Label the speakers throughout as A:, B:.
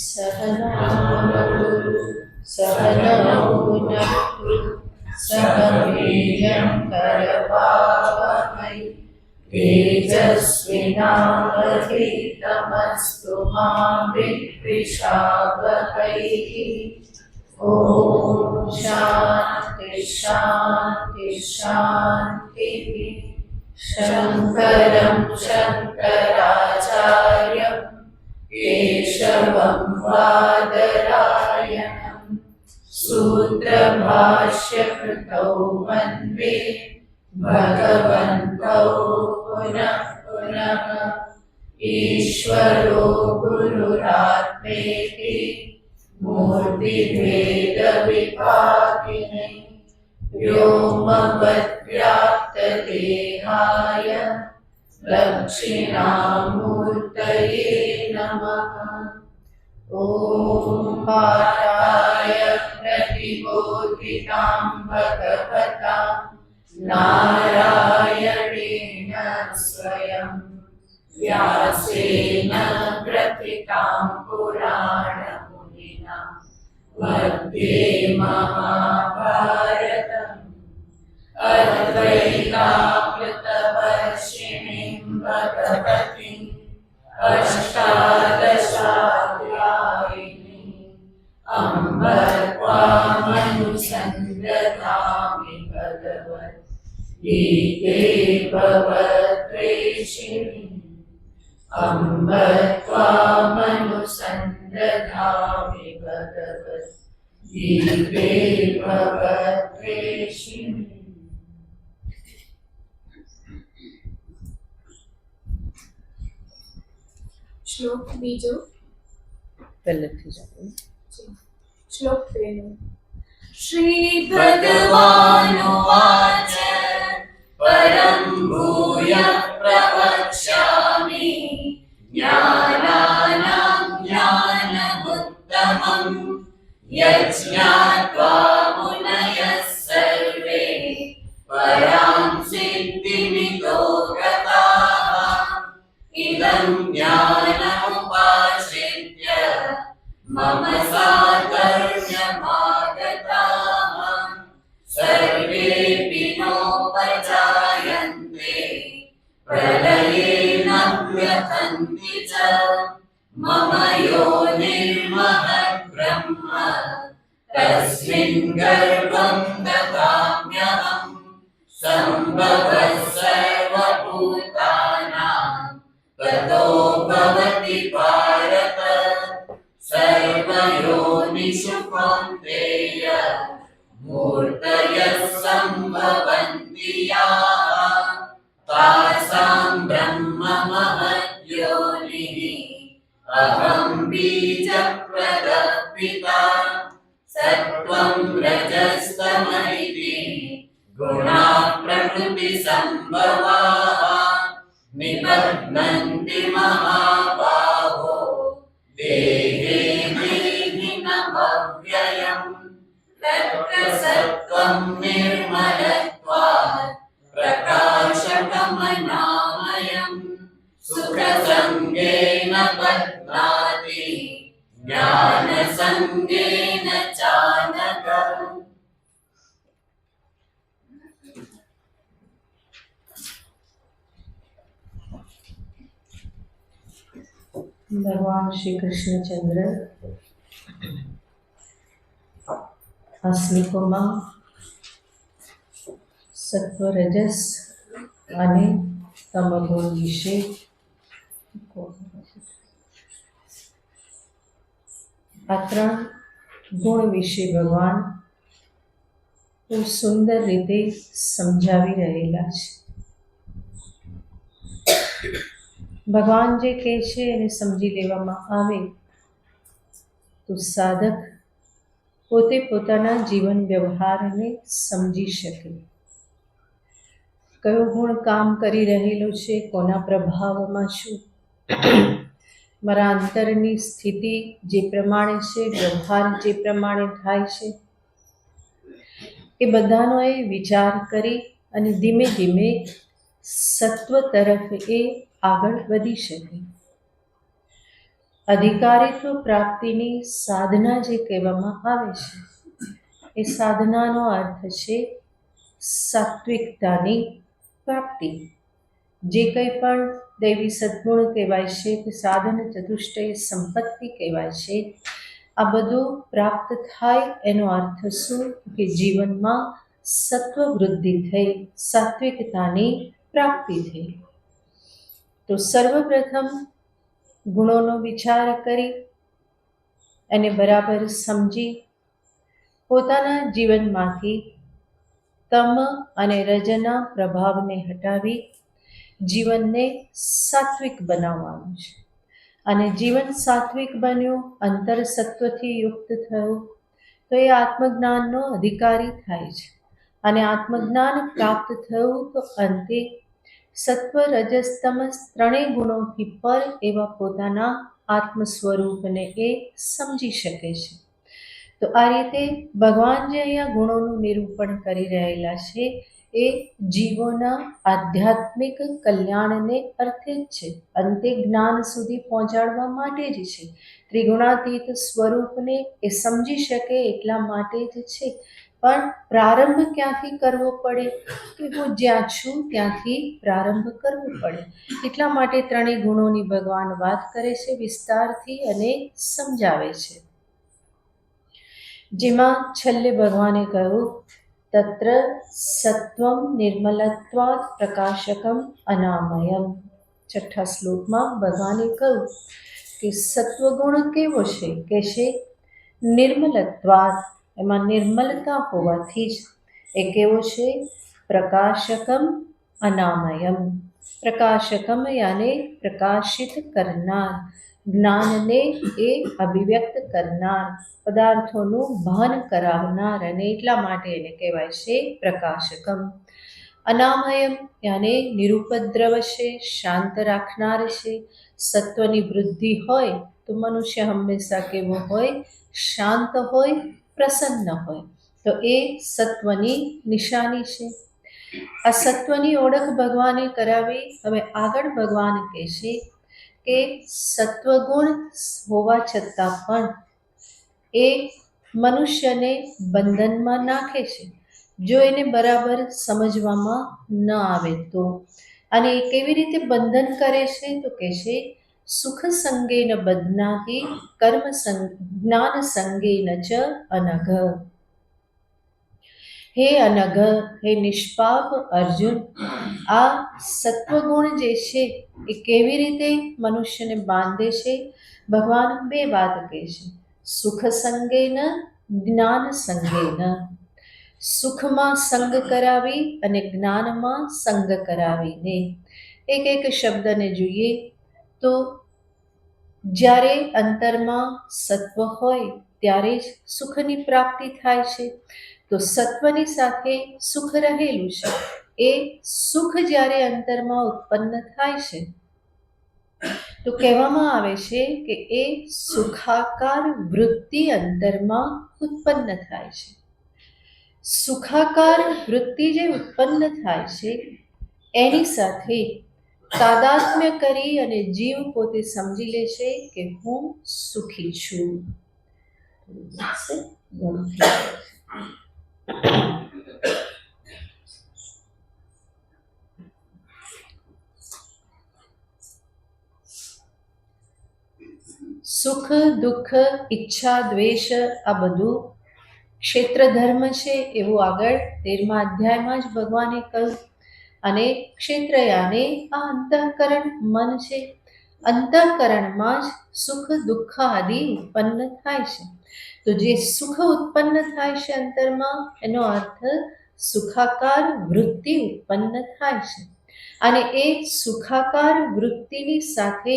A: सहनावतु सहनौ भुनक्तु सह वीर्यं करवावहै तेजस्विनावधीतमस्तु मा विद्विषावहै। ॐ शान्ति शान्ति शान्तिः। शङ्करं शङ्कराचार्यं केशवं बादरायणं सूत्रभाष्यकृतौ वन्दे भगवन्तौ पुनः पुनः। ईश्वरो गुरुरात्मेति मूर्तिभेदविभागिने व्योमवद्व्याप्तदेहाय दक्षिणामूर्तये नमः। ॐ पाठाय प्रतिबोधितां भगवता नारायणेन स्वयं व्यासेन ग्रथितां पुराणमुनिना मध्ये महाभारतम् अद्वैतामृतवर्षिणीं भगवतीम् अष्टादशाध्यायिनीम् अम्ब त्वामनुसन्दधामि भगवद्गीते भवद्वेषिणीम् अम्ब त्वामनुसन्दधामि भगवद्गीते भवद्वेषिणीम्।
B: श्लोक बीजो श्लोक पहले। श्री भगवानुवाच परं भूयः प्रवक्ष्यामि ज्ञानानां ज्ञानमुत्तमं यज्ञात्वा मुनयः सर्वे परां सिद्धिमितो गताः। इदं ज्ञानमुपाश्रित्य मम साधर्म्यमागताः सर्वेऽपि नोपजायन्ते प्रलये न व्यथन्ति च। मम योनिर्महद्ब्रह्म तस्मिन् गर्भं ददाम्यहम् सम्भवः सर्वभूतानां ततो भवति भारत। सर्वयोनिषु कौन्तेय मूर्तयः सम्भवन्ति याः तासां ब्रह्म महद्योनिः अहं बीजप्रदः पिता। सत्त्वं रजस्तम इति गुणाः प्रकृतिसम्भवाः निबध्नन्ति महाबाहो देहे देहिनमव्ययम्। तत्र सत्त्वं निर्मलत्वात् प्रकाशकमनामयम् सुखसङ्गेन बध्नाति ज्ञानसङ्गेन चानघ।
A: भगवान श्री कृष्णचंद्र આ શ્લોકોમાં સત્વ રજસ અને તમોગુણ વિશે આ ત્રણ ગુણ વિશે ભગવાન ખૂબ સુંદર રીતે સમજાવી રહેલા છે. ભગવાન જે કહે છે એને સમજી લેવામાં આવે તો સાધક પોતે પોતાના જીવન વ્યવહારને સમજી શકે. કયો ગુણ કામ કરી રહેલો છે, કોના પ્રભાવમાં છું, મારા અંતરની સ્થિતિ જે પ્રમાણે છે, વ્યવહાર જે પ્રમાણે થાય છે, એ બધાનો એ વિચાર કરી અને ધીમે ધીમે સત્વ તરફ એ આગળ વધી શકે. અધિકારીત્વ પ્રાપ્તિની સાધના જે કહેવામાં આવે છે, એ સાધનાનો અર્થ છે સાત્વિકતાની પ્રાપ્તિ. જે કંઈ પણ દૈવી સદ્ગુણ કહેવાય છે, કે સાધન ચતુષ્ટય સંપત્તિ કહેવાય છે, આ બધું પ્રાપ્ત થાય એનો અર્થ શું? કે જીવનમાં સત્વ વૃદ્ધિ થઈ, સાત્વિકતાની પ્રાપ્તિ થઈ. તો સર્વપ્રથમ ગુણોનો વિચાર કરી અને બરાબર સમજી પોતાના જીવનમાંથી તમ અને રજના પ્રભાવને હટાવી જીવનને સાત્વિક બનાવવાનું છે. અને જીવન સાત્વિક બન્યું, અંતર સત્વથી યુક્ત થયું, તો એ આત્મજ્ઞાનનો અધિકારી થાય છે. અને આત્મજ્ઞાન પ્રાપ્ત થયું તો અંતે સત્વ રજસ તમસ ત્રણેય ગુણોથી પર એવા પોતાના આત્મ સ્વરૂપને એ સમજી શકે છે. તો આ રીતે ભગવાન જે અહીંયા ગુણોનું નિરૂપણ કરી રહેલા છે, એ જીવોના આધ્યાત્મિક કલ્યાણને અર્થે જ છે, અંતે જ્ઞાન સુધી પહોંચાડવા માટે જ છે. ત્રિગુણાતીત સ્વરૂપને એ સમજી શકે એટલા માટે જ છે. પણ પ્રારંભ ક્યાંથી કરવો પડે? કે હું જ્યાં છું ત્યાંથી પ્રારંભ કરવો પડે. એટલા માટે ત્રણેય ગુણોની ભગવાન વાત કરે છે વિસ્તારથી અને સમજાવે છે. જેમાં છેલ્લે ભગવાને કહ્યું, તત્ર સત્વમ નિર્મલત્વાત પ્રકાશકમ અનામયમ. છઠ્ઠા શ્લોકમાં ભગવાને કહ્યું કે સત્વગુણ કેવો છે? કે છે નિર્મલત્વાત, એમાં નિર્મલતા હોવાથી જ. એ કેવો છે? પ્રકાશકમ અનામયમ. પ્રકાશકમ યાને પ્રકાશિત કરનાર, જ્ઞાનને એ અભિવ્યક્ત કરનાર, પદાર્થોનું ભાન કરાવનાર, અને એટલા માટે એને કહેવાય છે પ્રકાશકમ. અનામયમ યાને નિરુપદ્રવ છે, શાંત રાખનાર છે. સત્વની વૃદ્ધિ હોય તો મનુષ્ય હંમેશા કેવો હોય? શાંત હોય, પ્રસન્ન હોય. તો એ સત્વની નિશાની છે. આ સત્વની ઓળખ ભગવાને કરાવી. હવે આગળ ભગવાન કહેશે કે સત્વગુણ હોવા છતાં પણ એ મનુષ્યને બંધનમાં નાખે છે, જો એને બરાબર સમજવામાં ન આવે તો. અને એ કેવી રીતે બંધન કરે છે? તો કહેશે સુખ સંગેન બધનાતિ કર્મ જ્ઞાન સંગેન ચ અનઘ. હે અનઘ, હે નિષ્પાપ અર્જુન, આ સત્વગુણ જે છે એ કેવી રીતે મનુષ્યને બાંધે છે? ભગવાન બે વાત કહે છે, સુખ સંગેન, જ્ઞાન સંગેન. સુખમાં સંગ કરાવી અને જ્ઞાનમાં સંગ કરાવીને. એક એક શબ્દને જોઈએ તો જ્યારે અંતરમાં સત્વ હોય ત્યારે જ સુખની પ્રાપ્તિ થાય છે. તો સત્વની સાથે સુખ રહેલું છે. એ સુખ જ્યારે અંતરમાં ઉત્પન્ન થાય છે તો કહેવામાં આવે છે કે એ સુખાકાર વૃત્તિ અંતરમાં ઉત્પન્ન થાય છે. સુખાકાર વૃત્તિ જે ઉત્પન્ન થાય છે એની સાથે તાદાત્મ્ય કરી અને જીવ પોતે સમજી લે છે કે હું સુખી છું. સુખ, દુઃખ, ઈચ્છા, દ્વેષ આ બધું ક્ષેત્ર ધર્મ છે એવું આગળ 13મા અધ્યાયમાં જ ભગવાને કહ્યું. અને ક્ષેત્રયાને આ અંતઃકરણ મન છે. અંતઃકરણમાં જ સુખ દુઃખ આદિ ઉત્પન્ન થાય છે. તો જે સુખ ઉત્પન્ન થાય છે અંતરમાં, એનો અર્થ સુખાકાર વૃત્તિ ઉત્પન્ન થાય છે. અને એ સુખાકાર વૃત્તિની સાથે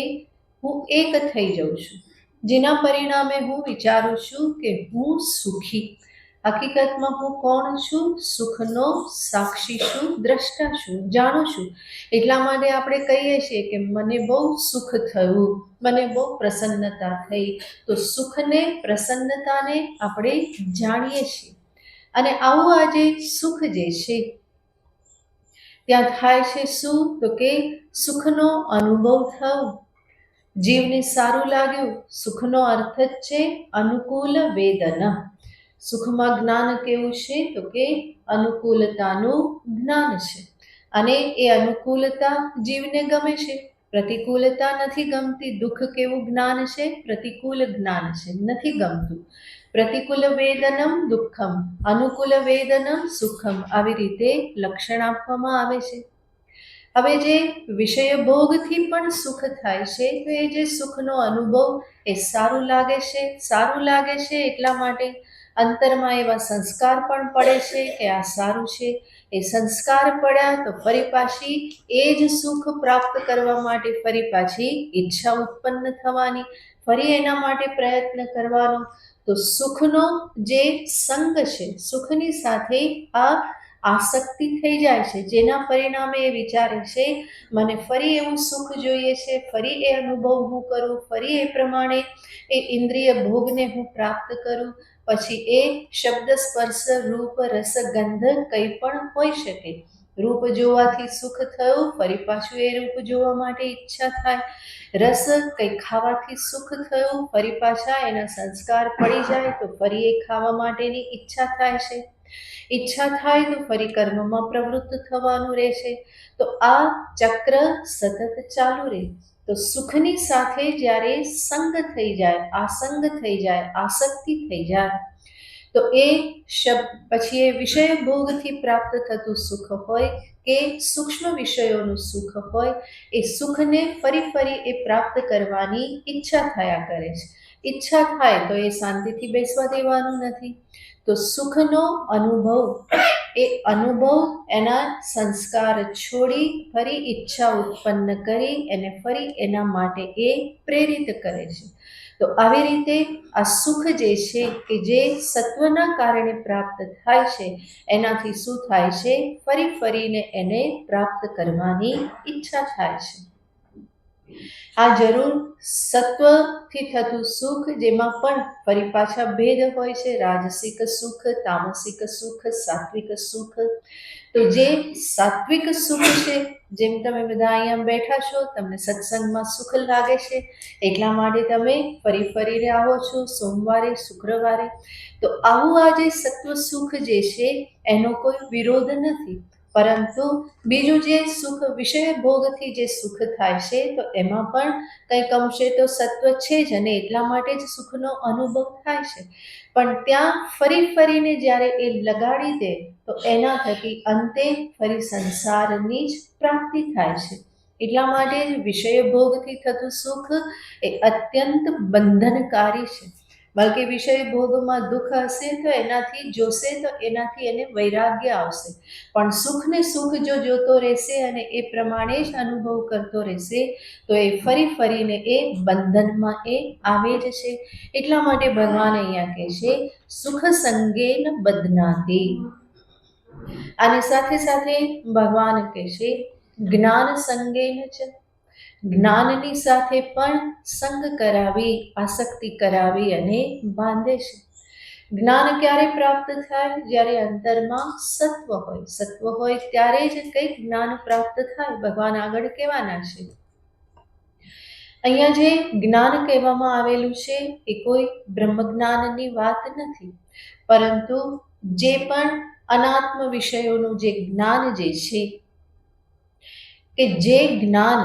A: હું એક થઈ જાઉં છું, જેના પરિણામે હું વિચારું છું કે હું સુખી. હકીકતમાં હું કોણ છું? સુખનો સાક્ષી છું, દ્રષ્ટા છું, જાણું છું. એટલા માટે આપણે કહીએ છીએ કે મને બહુ સુખ થયું, મને બહુ પ્રસન્નતા થઈ. તો સુખને, પ્રસન્નતાને આપણે જાણીએ છીએ. અને આવું આજે સુખ જે છે ત્યાં થાય છે શું? તો કે સુખનો અનુભવ થયો. જીવને સારું લાગ્યું, સુખનો અર્થ જ છે અનુકૂલ વેદન. સુખમાં જ્ઞાન કેવું છે તો કે અનુકૂલતાનું જ્ઞાન છે, અને એ અનુકૂલતા જીવને ગમે છે. પ્રતિકૂલતા નથી ગમતી. દુઃખ કેવું જ્ઞાન છે? પ્રતિકૂલ જ્ઞાન છે, નથી ગમતું. પ્રતિકૂલ વેદનમ દુઃખમ, અનુકૂલ વેદનમ સુખમ, આવી રીતે લક્ષણ આપવામાં આવે છે. હવે જે વિષય ભોગથી પણ સુખ થાય છે, તો એ જે સુખનો અનુભવ એ સારું લાગે છે. સારું લાગે છે એટલા માટે અંતરમાં એવા સંસ્કાર પણ પડે છે કે આ સારું છે. એ સંસ્કાર પડ્યા તો ફરી પાછી એ જ સુખ પ્રાપ્ત કરવા માટે ફરી પાછી ઈચ્છા ઉત્પન્ન થવાની, ફરી એના માટે પ્રયત્ન કરવાનો. તો સુખનો જે સંગ છે, સુખની સાથે આ આસક્તિ થઈ જાય છે, જેના પરિણામે એ વિચારે છે મને ફરી એવું સુખ જોઈએ છે, ફરી એ અનુભવ હું કરું, ફરી એ પ્રમાણે એ ઇન્દ્રિય ભોગને હું પ્રાપ્ત કરું. પછી એ શબ્દ, સ્પર્શ, રૂપ, રસ, ગંધ કંઈ પણ હોઈ શકે. રૂપ જોવાથી સુખ થયું, ફરી પાછું એ રૂપ જોવા માટે ઈચ્છા થાય. રસ કંઈ ખાવાથી સુખ થયું, ફરી પાછા એના સંસ્કાર પડી જાય તો ફરી એ ખાવા માટેની ઈચ્છા થાય છે. ઈચ્છા થાય તો ફરી કર્મમાં પ્રવૃત્ત થવાનું રહેશે. તો આ ચક્ર સતત ચાલુ રહે. તો સુખની સાથે જ્યારે સંગ થઈ જાય, આસંગ થઈ જાય, આસક્તિ થઈ જાય, તો એ પછી એ વિષય ભોગથી પ્રાપ્ત થતું સુખ હોય કે સૂક્ષ્મ વિષયોનું સુખ હોય, એ સુખને ફરી ફરી એ પ્રાપ્ત કરવાની ઈચ્છા થયા કરે છે. ઈચ્છા થાય તો એ શાંતિથી બેસવા દેવાનું નથી. તો સુખનો અનુભવ, એ અનુભવ એના સંસ્કાર છોડી ફરી ઈચ્છા ઉત્પન્ન કરી એને ફરી એના માટે એ પ્રેરિત કરે છે. તો આવી રીતે આ સુખ જે છે કે જે સત્વના કારણે પ્રાપ્ત થાય છે, એનાથી શું થાય છે? ફરી ફરીને એને પ્રાપ્ત કરવાની ઈચ્છા થાય છે. આ જરૂર સત્વથી થતું સુખ, જેમાં પણ ફરી પાછા ભેદ હોય છે. રાજસિક સુખ, તામસિક સુખ, સાત્વિક સુખ. તો જે સાત્વિક સુખ છે, જેમ તમે બધા અહીંયા બેઠા છો, તમને સત્સંગમાં સુખ લાગે છે એટલા માટે તમે ફરી ફરીને આવો છો સોમવારે, શુક્રવારે. તો આવું આ જે સત્વ સુખ જે છે એનો કોઈ વિરોધ નથી, પરંતુ બીજું જે સુખ વિષય ભોગથી જે સુખ થાય છે, તો એમાં પણ કંઈક અંશે તો સત્વ છે જ, અને એટલા માટે જ સુખનો અનુભવ થાય છે. પણ ત્યાં ફરી ફરીને જ્યારે એ લગાડી દે તો એના થકી અંતે ફરી સંસારની જ પ્રાપ્તિ થાય છે. એટલા માટે જ વિષય ભોગથી થતું સુખ એ અત્યંત બંધનકારી છે. બલકે વિષય ભોગમાં દુઃખ હશે તો એનાથી જોશે તો એનાથી એને વૈરાગ્ય આવશે, પણ સુખને સુખ જો જોતો રહેશે અને એ પ્રમાણે જ અનુભવ કરતો રહેશે તો એ ફરી ફરીને એ બંધનમાં એ આવે જ છે. એટલા માટે ભગવાન અહીંયા કહે છે સુખ સંગેન બદનાતી. અને સાથે સાથે ભગવાન કહે છે જ્ઞાન સંગેન છે, જ્ઞાનની સાથે પણ સંગ કરાવી, આસક્તિ કરાવી અને બાંધે છે. જ્ઞાન ક્યારે પ્રાપ્ત થાય? જ્યારે અંતરમાં સત્વ હોય. સત્વ હોય ત્યારે જ કંઈક જ્ઞાન પ્રાપ્ત થાય. ભગવાન આગળ કહેવાના છે. અહીંયા જે જ્ઞાન કહેવામાં આવેલું છે એ કોઈ બ્રહ્મ જ્ઞાનની વાત નથી, પરંતુ જે પણ અનાત્મ વિષયોનું જે જ્ઞાન જે છે, કે જે જ્ઞાન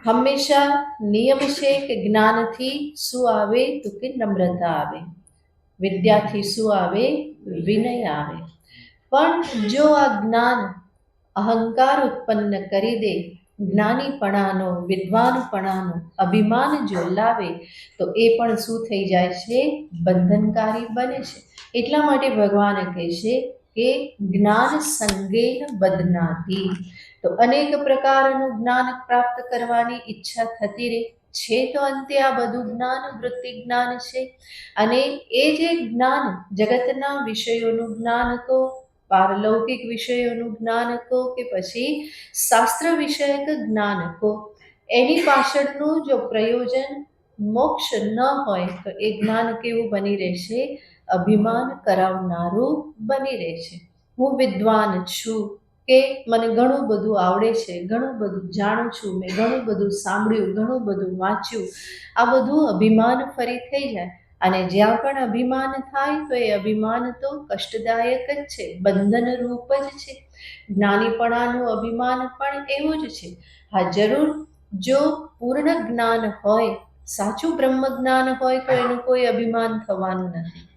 A: હંમેશા નિયમ છે કે જ્ઞાનથી શું આવે તો કે નમ્રતા આવે, વિદ્યાથી શું આવે? વિનય આવે. પણ જો આ જ્ઞાન અહંકાર ઉત્પન્ન કરી દે, જ્ઞાનીપણાનો, વિદ્વાનપણાનો અભિમાન જો લાવે તો એ પણ શું થઈ જાય છે? બંધનકારી બને છે. એટલા માટે ભગવાન કહે છે કે જ્ઞાન સંગેન બદનાતી. તો અનેક પ્રકારનું જ્ઞાન પ્રાપ્ત કરવાની ઈચ્છા થતી રહે છે, તો અંતે આ બધું જ્ઞાન વૃત્તિ જ્ઞાન છે. અને એ જે જ્ઞાન જગતના વિષયોનું જ્ઞાન કહો, પારલૌકિક વિષયોનું જ્ઞાન કહો કે પછી શાસ્ત્ર વિષયક જ્ઞાન કહો, એની પાછળનું જો પ્રયોજન મોક્ષ ન હોય તો એ જ્ઞાન કેવું બની રહેશે? અભિમાન કરાવનારું બની રહેશે. હું વિદ્વાન છું, કે મને ઘણું બધું આવડે છે, ઘણું બધું જાણું છું, મેં ઘણું બધું સાંભળ્યું, ઘણું બધું વાંચ્યું, આ બધું અભિમાન ફરી થઈ જાય. અને જ્યાં પણ અભિમાન થાય તો એ અભિમાન તો કષ્ટદાયક જ છે, બંધન રૂપ જ છે. જ્ઞાનીપણાનું અભિમાન પણ એવું જ છે. હા, જરૂર જો પૂર્ણ જ્ઞાન હોય, સાચું બ્રહ્મ જ્ઞાન હોય તો એનું કોઈ અભિમાન થવાનું નથી.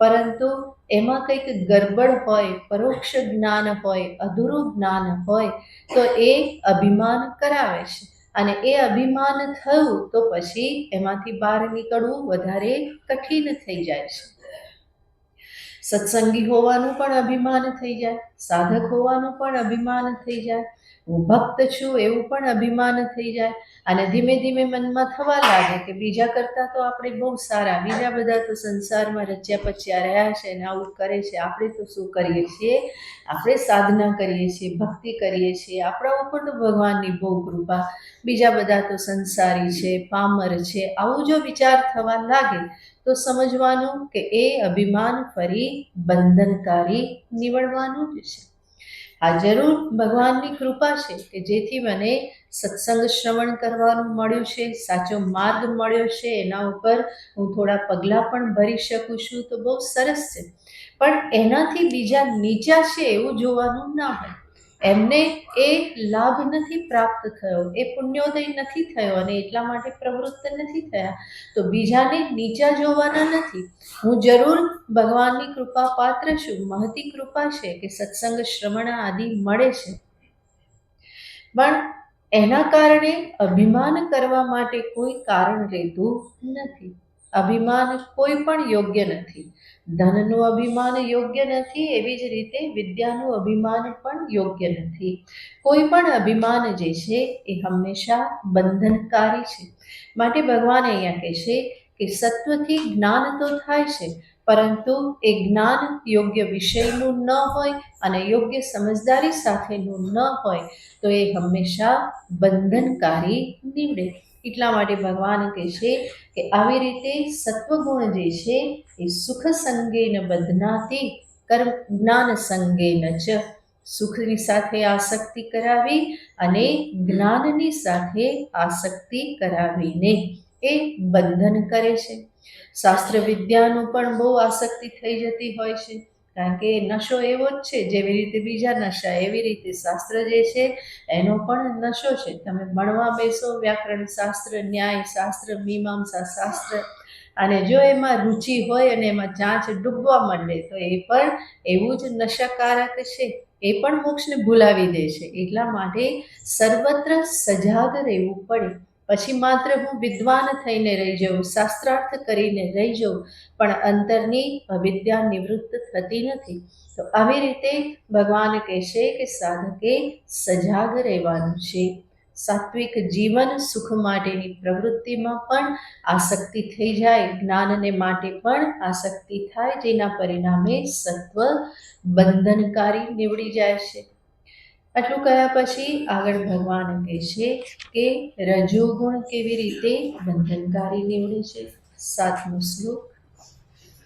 A: પરંતુ એમાં કંઈક ગરબડ હોય, પરોક્ષ જ્ઞાન હોય, અધૂરું જ્ઞાન હોય તો એ અભિમાન કરાવે છે. અને એ અભિમાન થયું તો પછી એમાંથી બહાર નીકળવું વધારે કઠિન થઈ જાય છે. સત્સંગી હોવાનું પણ અભિમાન થઈ જાય, સાધક હોવાનું પણ અભિમાન થઈ જાય, હું ભક્ત છું એવું પણ અભિમાન થઈ જાય. અને ધીમે ધીમે મનમાં થવા લાગે કે બીજા કરતાં તો આપણે બહુ સારા, બીજા બધા તો સંસારમાં રચ્યા પચ્યા રહ્યા છે ને આવું કરે છે, આપણે તો શું કરીએ છીએ? આપણે સાધના કરીએ છીએ, ભક્તિ કરીએ છીએ, આપણા ઉપર તો ભગવાનની બહુ કૃપા, બીજા બધા તો સંસારી છે, પામર છે. આવું જો વિચાર થવા લાગે તો સમજવાનું કે એ અભિમાન ફરી બંધનકારી નીવડવાનું જ છે. આ જરૂર ભગવાનની કૃપા છે કે જેથી મને સત્સંગ શ્રવણ કરવાનું મળ્યું છે, સાચો માર્ગ મળ્યો છે, એના ઉપર હું થોડા પગલાં પણ ભરી શકું છું તો બહુ સરસ છે. પણ એનાથી બીજા નીચા છે એવું જોવાનું ના હોય. એમને એ લાભ નથી પ્રાપ્ત થયો, એ પુણ્યોદય નથી થયો અને એટલા માટે પ્રવૃત્ત નથી થયા તો બીજાને નીચા જોવાના નથી. હું જરૂર ભગવાનની કૃપા પાત્ર છું, મહતી કૃપા છે કે સત્સંગ શ્રવણ આદિ મળે છે, પણ એના કારણે અભિમાન કરવા માટે કોઈ કારણ રહેતું નથી. અભિમાન કોઈ પણ યોગ્ય નથી. ધનનું અભિમાન યોગ્ય નથી, એવી જ રીતે વિદ્યાનું અભિમાન પણ યોગ્ય નથી. કોઈ પણ અભિમાન જે છે એ હંમેશા બંધનકારી છે. માટે ભગવાન અહીંયા કહેશે કે સત્વથી જ્ઞાન તો થાય છે, પરંતુ એ જ્ઞાન યોગ્ય વિષયનું ન હોય અને યોગ્ય સમજદારી સાથેનું ન હોય તો એ હંમેશા બંધનકારી નીવડે. એટલા માટે ભગવાન કહેશે કે આવી રીતે સત્વગુણ જે છે એ સુખ સંગેન બંધનાતી કર્મ જ્ઞાન સંગેન જ. સુખની સાથે આસક્તિ કરાવી અને જ્ઞાનની સાથે આસક્તિ કરાવીને એ બંધન કરે છે. શાસ્ત્ર વિદ્યાનું પણ બહુ આસક્તિ થઈ જતી હોય છે, કારણ કે નશો એવો જ છે, જેવી રીતે બીજા નશા એવી રીતે શાસ્ત્ર જે છે એનો પણ નશો છે. તમે ભણવા બેસો, વ્યાકરણ શાસ્ત્ર, ન્યાય શાસ્ત્ર, મીમાંસા શાસ્ત્ર, અને જો એમાં રુચિ હોય અને એમાં ચાંચ ડૂબવા માંડે તો એ પણ એવું જ નશાકારક છે, એ પણ મોક્ષને ભૂલાવી દે છે. એટલા માટે સર્વત્ર સજાગ રહેવું પડે. પછી માત્ર હું વિદ્વાન થઈને રહી જાઉં, શાસ્ત્રાર્થ કરીને રહી જાઉં, પણ અંતરની અવિદ્યા નિવૃત્ત થતી નથી. તો આવી રીતે ભગવાન કહેશે કે સાધકે સજાગ રહેવાનું છે. સાત્વિક જીવન સુખ માટેની પ્રવૃત્તિમાં પણ આસક્તિ થઈ જાય, જ્ઞાનને માટે પણ આસક્તિ થાય, જેના પરિણામે સત્વ બંધનકારી નીવડી જાય છે. આટલું કહ્યા પછી આગળ ભગવાન કહેશે કે રજોગુણ કેવી રીતે બંધનકારી નીવડે છે. 7મો શ્લોક.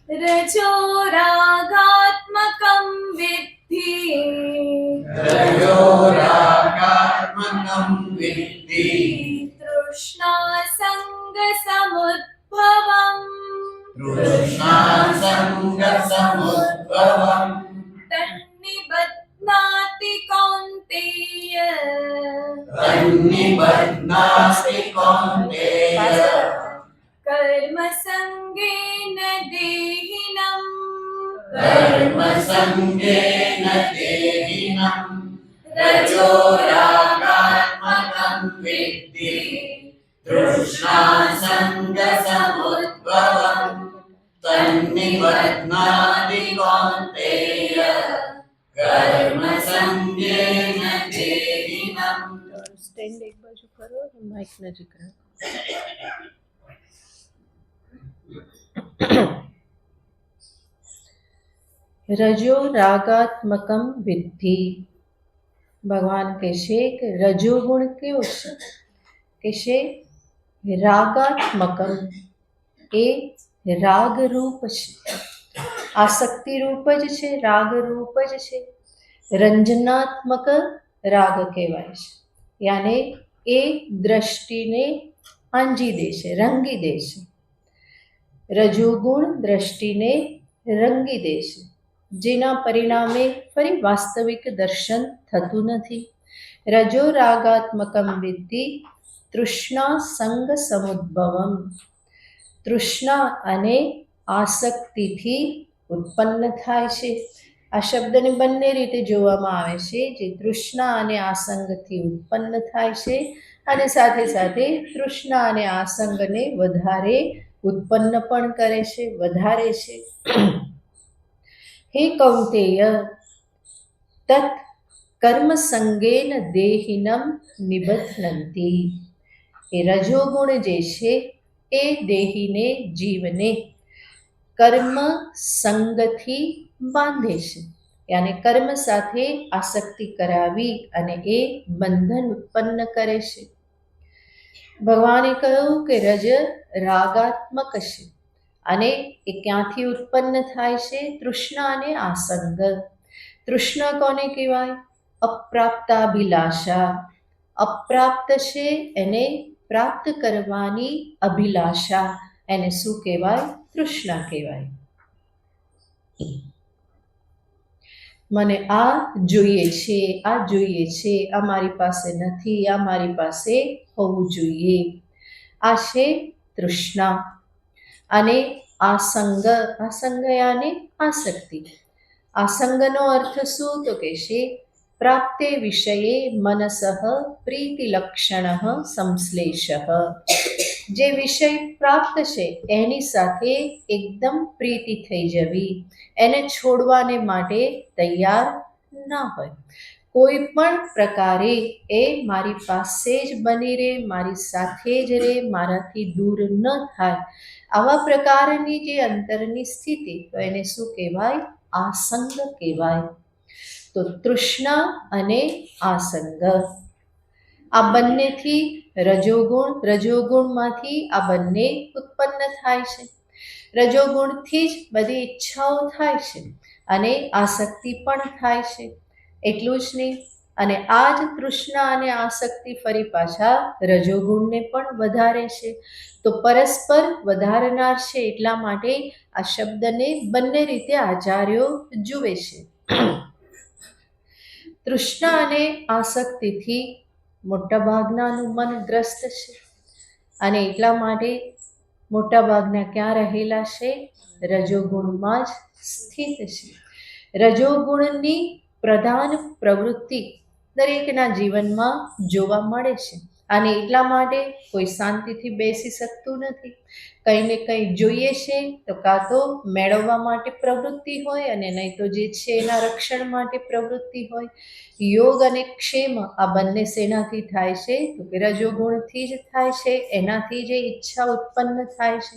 B: रजो रागात्मकं विद्धि
C: रजो रागात्मकं विद्धि
B: तृष्णा संगसमुद्भवम्
C: तृष्णासङ्गसमुद्भवम्
B: तन्निबध्नाति कौन्तेय
C: तन्निबध्नाति कौन्तेय
B: कर्मसङ्गेन देहिनम्
C: कर्मसङ्गेन देहिनम् रजो रागात्मकं विद्धि तृष्णासङ्गसमुद्भवम् तन्निबध्नाति कौन्तेय कर्मसङ्गेन देहिनम्.
A: સ્ટેન્ડ એક બાજુ કરો અને માઇક નજીક રાખો. રજો રાગાત્મકમ વિદ્ધિ. ભગવાન કહેશે કે રજોગુણ કેવો છે? કહેશે રાગાત્મકમ, એ રાગરૂપ છે, આસક્તિ રૂપ જ છે, રાગરૂપ જ છે. રંજનાત્મક રાગ કહેવાય છે. યાને એ દ્રષ્ટિને આંજી દે છે, રંગી દે છે. રજોગુણ દ્રષ્ટિને રંગી દે છે, જેના પરિણામે ફરી વાસ્તવિક દર્શન થતું નથી. રજો રાગાત્મકમ વિદ્ધિ તૃષ્ણા સંગ સમુદ્ભવમ. તૃષ્ણા અને આસક્તિથી ઉત્પન્ન થાય છે. આ શબ્દને બંને રીતે જોવામાં આવે છે, જે તૃષ્ણા અને આસંગથી ઉત્પન્ન થાય છે અને સાથે સાથે તૃષ્ણા અને આસંગને વધારે ઉત્પન્ન પણ કરે છે, વધારે છે. હે કૌંતેય, તત કર્મ સંગેન દેહિનમ નિબધ્નંતી. એ રજોગુણ જે છે એ દેહીને, જીવને કર્મ સંગથી બાંધે છે. યાને કર્મ સાથે આસક્તિ કરાવી અને એ બંધન ઉત્પન્ન કરે છે. ભગવાને કહ્યું કે રજ રાગાત્મક છે અને એ ક્યાંથી ઉત્પન્ન થાય છે? તૃષ્ણા અને આસંગ. તૃષ્ણા કોને કહેવાય? અપ્રાપ્તાભિલાષા. અપ્રાપ્ત છે એને પ્રાપ્ત કરવાની અભિલાષા, એને શું કહેવાય? તૃષ્ણા કહેવાય. મને આ જોઈએ છે, આ જોઈએ છે, આ મારી પાસે નથી, આ મારી પાસે હોવું જોઈએ. આ છે તૃષ્ણા. અને આસંગ. આસંગ યાને આસક્તિ. આસંગનો અર્થ શું? તો કે છે પ્રાપ્તે વિષયે મનસઃ પ્રીતિલક્ષણ સંશ્લેષ. જે વિષય પ્રાપ્ત છે એની સાથે એકદમ પ્રીતિ થઈ જવી, એને છોડવાને માટે તૈયાર ના હોય. કોઈ પણ પ્રકારે એ મારી પાસે જ બની રહે, મારી સાથે જ રહે, મારાથી દૂર ન થાય, આવા પ્રકારની જે અંતરની સ્થિતિ, તો એને શું કહેવાય? આસંગ કહેવાય. તો તૃષ્ણા અને આસંગ, આ બંનેથી રજોગુણ, રજોગુણમાંથી આ બંને ઉત્પન્ન થાય છે. રજોગુણથી જ બધી ઈચ્છાઓ થાય છે અને આસક્તિ પણ થાય છે. એટલું જ નહીં, અને આ જ તૃષ્ણા અને આસક્તિ ફરી પાછા રજોગુણને પણ વધારે છે. તો પરસ્પર વધારનાર છે, એટલા માટે આ શબ્દને બંને રીતે આચાર્યો જુએ છે. તૃષ્ણા અને આસક્તિથી મોટાભાગનાનું મન ગ્રસ્ત છે અને એટલા માટે મોટાભાગના ક્યાં રહેલા છે? રજોગુણમાં જ સ્થિત છે. રજોગુણની પ્રધાન પ્રવૃત્તિ દરેકના જીવનમાં જોવા મળે છે અને એટલા માટે કોઈ શાંતિથી બેસી શકતું નથી. કંઈ ને કંઈ જોઈએ છે, તો કાં તો મેળવવા માટે પ્રવૃત્તિ હોય અને નહીં તો જે છે એના રક્ષણ માટે પ્રવૃત્તિ હોય. યોગ અને ક્ષેમ આ બંને શેનાથી થાય છે? તો કે રજોગુણથી જ થાય છે, એનાથી જે ઈચ્છા ઉત્પન્ન થાય છે.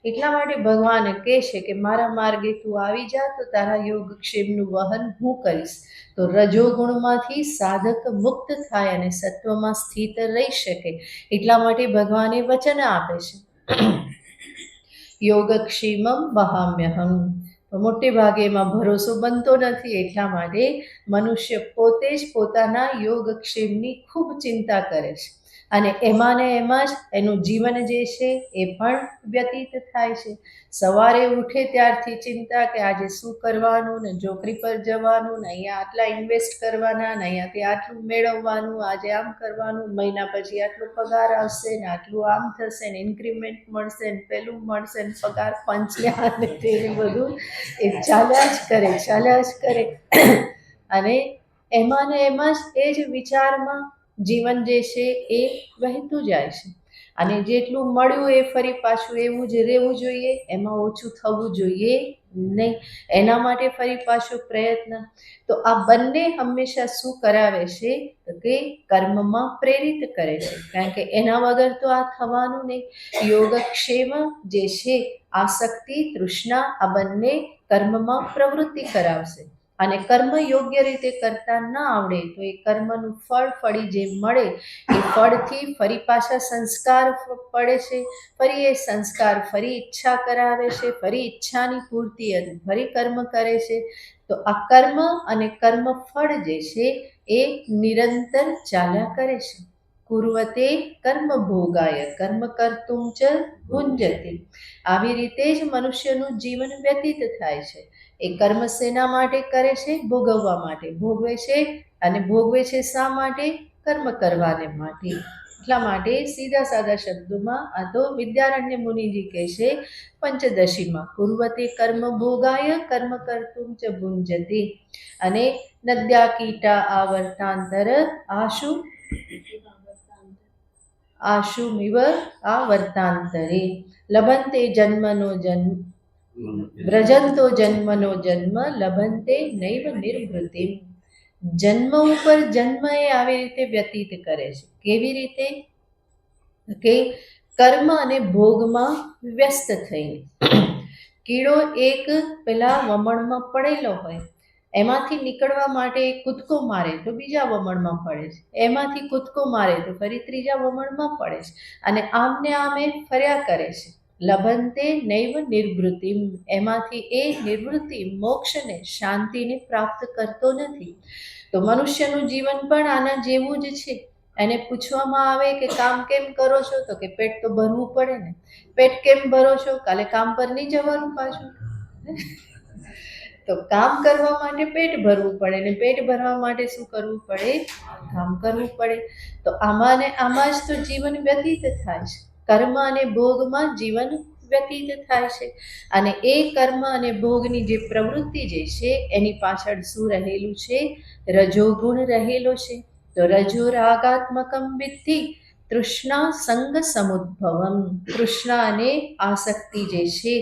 A: એટલા માટે ભગવાન કહે છે કે મારા માર્ગે તું આવી જા તો તારા યોગક્ષેમનું વહન હું કરીશ. તો રજોગુણમાંથી સાધક મુક્ત થાય અને સત્વમાં સ્થિત રહી શકે, એટલા માટે ભગવાને વચન આપે છે યોગક્ષેમમ વહામ્યહમ. મોટે ભાગે એમાં ભરોસો બનતો નથી, એટલા માટે મનુષ્ય પોતે જ પોતાના યોગક્ષેમની ખૂબ ચિંતા કરે છે અને એમાં ને એમાં જ એનું જીવન જે છે એ પણ વ્યતીત થાય છે. સવારે ઉઠે ત્યારથી ચિંતા કે આજે શું કરવાનું, ને નોકરી પર જવાનું, ને અહીંયા આટલા ઇન્વેસ્ટ કરવાના, ને અહીંયાથી આટલું મેળવવાનું, આજે આમ કરવાનું, મહિના પછી આટલો પગાર આવશે, ને આટલું આમ થશે, ને ઇન્ક્રીમેન્ટ મળશે, ને પેલું મળશે, ને પગાર પંચને આને તેને બધું એ ચાલ્યા જ કરે, ચાલ્યા જ કરે. અને એમાં ને એમાં જ એ જ વિચારમાં જીવન જે છે એ વહેતું જાય છે. અને જેટલું મળ્યું એ ફરી પાછું એવું જ રહેવું જોઈએ, એમાં ઓછું થવું જોઈએ નહીં. એના માટે ફરી પાછો પ્રયત્ન. તો આ બંને હંમેશા શું કરાવે છે? તો કે કર્મમાં પ્રેરિત કરે છે, કારણ કે એના વગર તો આ થવાનું નહીં. યોગક્ષેમ જે છે, આસક્તિ, તૃષ્ણા, આ બંને કર્મમાં પ્રવૃત્તિ કરાવશે. અને કર્મ યોગ્ય રીતે કરતા ન આવડે તો એ કર્મનું ફળી જે મળે એ ફળથી ફરી પાછા સંસ્કાર પડે છે, ફરી એ સંસ્કાર ફરી ઈચ્છા કરાવે છે, ફરી ઈચ્છાની પૂર્તિ અને ફરી કર્મ કરે છે. તો આ કર્મ અને કર્મ ફળ જે છે એ નિરંતર ચાલ્યા કરે છે. કુર્વતે કર્મ ભોગાય કર્મ કર્તુમ ચ ભુંજતે. આવી રીતે જ મનુષ્યનું જીવન વ્યતીત થાય છે. એ કર્મ શેના માટે કરે છે? ભોગવવા માટે ભોગવે છે. અને ભોગવે છે શા માટે? કર્મ કરવાને માટે. એટલા માટે સીધા સાદા શબ્દોમાં આ તો વિદ્યારણ્ય મુનિજી કહે છે પંચદશીમાં, કુર્વતે કર્મ ભોગાય કર્મ કર્તુમ ચ ભુંજતે. અને નદ્યા કીટા આવર્તાંતર આશુમિવ આવર્તાંતરે લભંતે જન્મનો જન્મ વ્રજંતો જન્મનો જન્મ લભંતે નૈવ નિર્વૃતિમ. જન્મ ઉપર જન્મ એ આવી રીતે વ્યતીત કરે છે. કેવી રીતે? કે કર્મ અને ભોગમાં વ્યસ્ત થઈને. કીડો એક પેલા વમણમાં પડેલો હોય, એમાંથી નીકળવા માટે કૂદકો મારે તો બીજા વમણમાં પડે છે, એમાંથી કૂદકો મારે તો ફરી ત્રીજા વમણમાં પડે છે, અને આમને આમે ફર્યા કરે છે. લભંતે નૈવ નિર્વૃતિમ. એમાંથી એ નિવૃત્તિ મોક્ષને શાંતિને પ્રાપ્ત કરતો નથી. તો મનુષ્યનું જીવન પણ આના જેવું જ છે. એને પૂછવામાં આવે કે કામ કેમ કરો છો? તો કે પેટ તો ભરવું પડે ને. પેટ કેમ ભરો છો? કાલે કામ પર નહીં જવાનું પાછું. તો કામ કરવા માટે પેટ ભરવું પડે, ને પેટ ભરવા માટે શું કરવું પડે? કામ કરવું પડે. તો આમાં ને આમાં જ તો જીવન વ્યતીત થાય છે. કર્મ અને ભોગમાં જીવન વ્યતીત થાય છે. અને એ કર્મ અને ભોગની જે પ્રવૃત્તિ જે છે એની પાછળ શું રહેલું છે? રજોગુણ રહેલો છે. તો રજો રાગાત્મકમ વિદ્ધિ તૃષ્ણા સંગ સમુદ્ભવમ. તૃષ્ણા અને આસક્તિ જે છે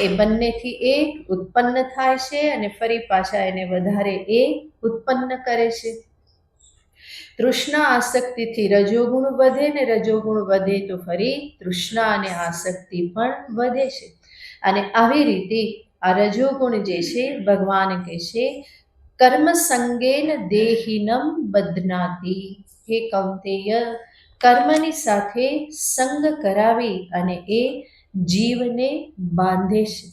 A: એ બંનેથી એ ઉત્પન્ન થાય છે અને ફરી પાછા એને વધારે એ ઉત્પન્ન કરે છે. તૃષ્ણા આસક્તિથી રજોગુણ વધે, ને રજોગુણ વધે તો ફરી તૃષ્ણા અને આસક્તિ પણ વધે છે. અને આવી રીતે આ રજોગુણ જે છે ભગવાન કહે છે કર્મ સંગેન દેહિનમ બધનાતિ. હે કૌંતેય, કર્મની સાથે સંગ કરાવી અને એ જીવને બાંધે છે.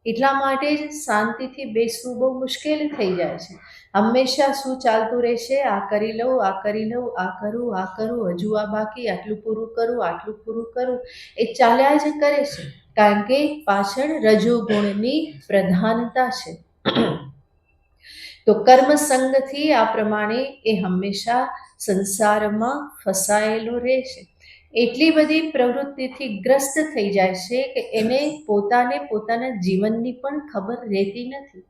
A: એટલા માટે જ શાંતિથી બેસવું બહુ મુશ્કેલ થઈ જાય છે. હંમેશા શું ચાલતું રહેશે? આ કરી લઉં, આ કરી લઉં, આ કરું, આ કરું, હજુ આ બાકી, આટલું પૂરું કરું, આટલું પૂરું કરું, એ ચાલ્યા જ કરે છે. કારણ કે પાછળ રજોગુણની પ્રધાનતા છે. તો કર્મ સંગથી આ પ્રમાણે એ હંમેશા સંસારમાં ફસાયેલો રહે છે. એટલી બધી પ્રવૃત્તિથી ગ્રસ્ત થઈ જાય છે કે એને પોતાના જીવનની પણ ખબર રહેતી નથી.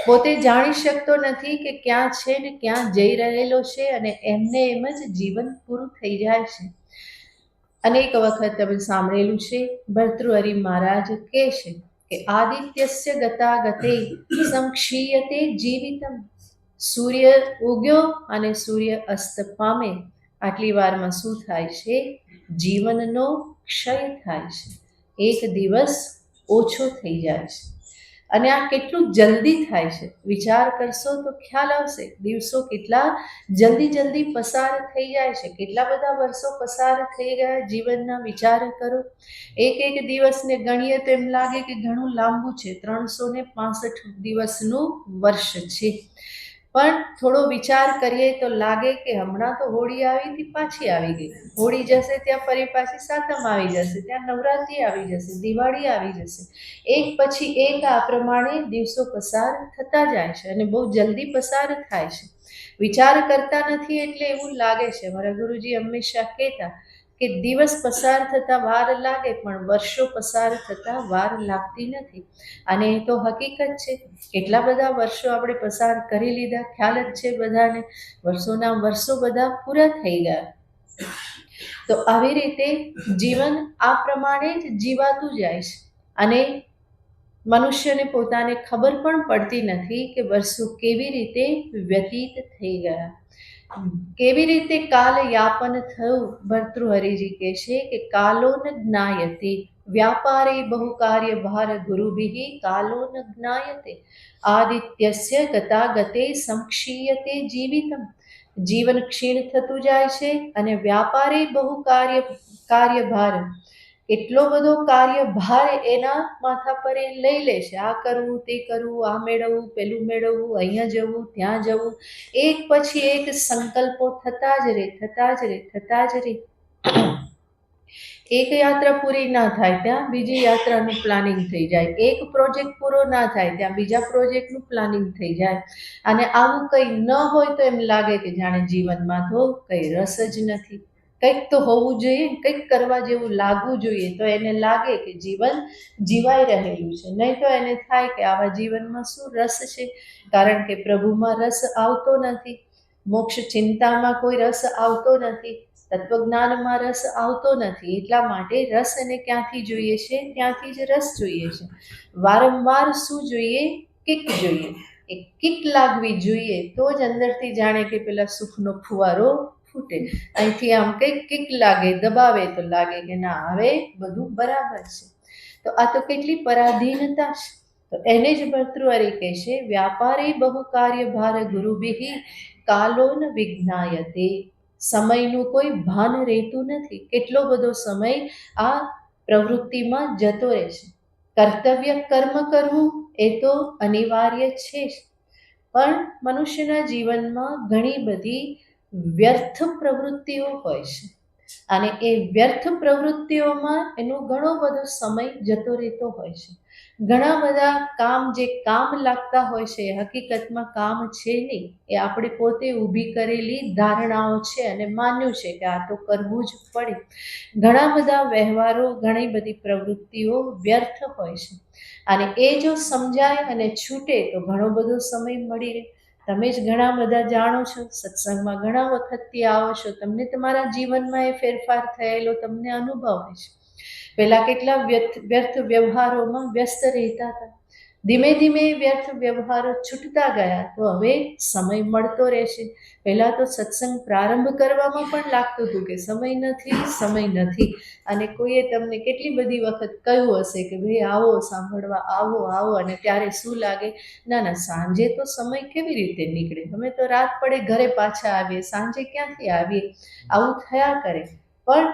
A: પોતે જાણી શકતો નથી કે ક્યાં છે ને ક્યાં જઈ રહેલો છે, અને એમને એમ જ જીવન પૂરું થઈ જાય છે. અનેક વખત તમે સાંભળેલું છે, ભર્તૃહરિ મહારાજ કહે છે કે આદિત્યસ્ય ગતા ગતે સંક્ષીયતે જીવિતમ. સૂર્ય ઉગ્યો અને સૂર્ય અસ્ત પામે, આટલી વારમાં શું થાય છે? જીવનનો ક્ષય થાય છે. એક દિવસ ઓછો થઈ જાય છે. અને આ કેટલું જલ્દી થાય છે વિચાર કરશો તો ખ્યાલ આવશે. દિવસો કેટલા જલ્દી પસાર થઈ જાય છે. કેટલા બધા વર્ષો પસાર થઈ ગયા જીવનના. વિચાર કરો. એક દિવસને ગણીએ તો એમ લાગે કે ઘણું લાંબુ છે. 365 દિવસનું વર્ષ છે. પણ થોડો વિચાર કરીએ તો લાગે કે હમણાં તો હોળી આવી હતી, પાછી આવી ગઈ. હોળી જશે ત્યાં ફરી પાછી સાતમ આવી જશે, ત્યાં નવરાત્રિ આવી જશે, દિવાળી આવી જશે. એક પછી એક આ પ્રમાણે દિવસો પસાર થતા જાય છે અને બહુ જલ્દી પસાર થાય છે. વિચાર કરતા નથી એટલે એવું લાગે છે. મારા ગુરુજી હંમેશા કહેતા કે દિવસ પસાર થતા વાર લાગે પણ વર્ષો પસાર થતા વાર લાગતી નથી. અને એ તો હકીકત છે. કેટલા બધા વર્ષો આપણે પસાર કરી લીધા, ખ્યાલ જ છે બધાને. વર્ષોના વર્ષો બધા પૂરા થઈ ગયા. તો આવી રીતે જીવન આ પ્રમાણે જ જીવાતું જાય છે. અને મનુષ્યને પોતાને ખબર પણ પડતી નથી કે વર્ષો કેવી રીતે વ્યતીત થઈ ગયા, કેવી રીતે કાલ યાપન થયું. ભર્તૃહરિજી કહે છે કે કાલો ન જ્ઞાયતે. व्यापारे बहुकार्यभार गुरुभिः कालो न ज्ञायते आदित्यस्य गतागते संक्षीयते जीवितम् જીવન ક્ષીણ થતું જાય છે અને વ્યાપારે બહુ કાર્યભાર એટલો બધો કાર્યભાર એના માથા પર એ લઈ લે છે. આ કરવું, તે કરવું, આ મેળવવું, પેલું મેળવવું, અહીંયા જવું, ત્યાં જવું, એક પછી એક સંકલ્પો થતા જ રહે. એક યાત્રા પૂરી ના થાય ત્યાં બીજી યાત્રાનું પ્લાનિંગ થઈ જાય, એક પ્રોજેક્ટ પૂરો ના થાય ત્યાં બીજા પ્રોજેક્ટનું પ્લાનિંગ થઈ જાય. અને આવું કંઈ ન હોય તો એમ લાગે કે જાણે જીવનમાં તો કંઈ રસ જ નથી. કંઈક તો હોવું જોઈએ, કંઈક કરવા જેવું લાગવું જોઈએ, તો એને લાગે કે જીવન જીવાઈ રહેલું છે. નહીં તો એને થાય કે આવા જીવનમાં શું રસ છે, કારણ કે પ્રભુમાં રસ આવતો નથી, મોક્ષ ચિંતામાં કોઈ રસ આવતો નથી, તત્વજ્ઞાનમાં રસ આવતો નથી. એટલા માટે રસ એને ક્યાંથી જોઈએ છે? ત્યાંથી જ રસ જોઈએ છે. વારંવાર શું જોઈએ? કિક જોઈએ. એ કિક લાગવી જોઈએ તો જ અંદરથી જાણે કે પેલા સુખનો ફુવારો ફૂટે. અહીંથી આમ કંઈક કિક લાગે, દબાવે તો લાગે કે ના હવે બધું બરાબર છે. તો આ તો કેટલી પરાધીનતા છે. તો એને જ ભર્તૃહરિ કહે છે, વ્યાપારે બહુ કાર્યભાર ગુરુભિઃ કાલો ન વિજ્ઞાયતે. સમયનું કોઈ ભાન રહેતું નથી. કેટલો બધો સમય આ પ્રવૃત્તિમાં જતો રહે છે. કર્તવ્ય કર્મ કરવું એ તો અનિવાર્ય છે જ, પણ મનુષ્યના જીવનમાં ઘણી બધી વ્યર્થ પ્રવૃત્તિઓ હોય છે અને એ વ્યર્થ પ્રવૃત્તિઓમાં એનો ઘણો બધો સમય જતો રહેતો હોય છે. ઘણા બધા કામ જે કામ લાગતા હોય છે એ હકીકતમાં કામ છે નહીં, એ આપણે પોતે ઊભી કરેલી ધારણાઓ છે અને માન્યું છે કે આ તો કરવું જ પડે. ઘણા બધા વ્યવહારો, ઘણી બધી પ્રવૃત્તિઓ વ્યર્થ હોય છે અને એ જો સમજાય અને છૂટે તો ઘણો બધો સમય મળી રહે. તમે જ ઘણા બધા જાણો છો, સત્સંગમાં ઘણા વખતથી આવો છો, તમને તમારા જીવનમાં એ ફેરફાર થયેલો તમને અનુભવ હોય છે. પહેલાં કેટલા વ્યર્થ વ્યવહારોમાં વ્યસ્ત રહેતા હતા, ધીમે ધીમે વ્યર્થ વ્યવહારો છૂટતા ગયા તો હવે સમય મળતો રહેશે. પહેલાં તો સત્સંગ પ્રારંભ કરવામાં પણ લાગતું હતું કે સમય નથી અને કોઈએ તમને કેટલી બધી વખત કહ્યું હશે કે ભાઈ આવો સાંભળવા, આવો અને ત્યારે શું લાગે, ના સાંજે તો સમય કેવી રીતે નીકળે, અમે તો રાત પડે ઘરે પાછા આવીએ, સાંજે ક્યાંથી આવીએ, આવું થયા કરે. પણ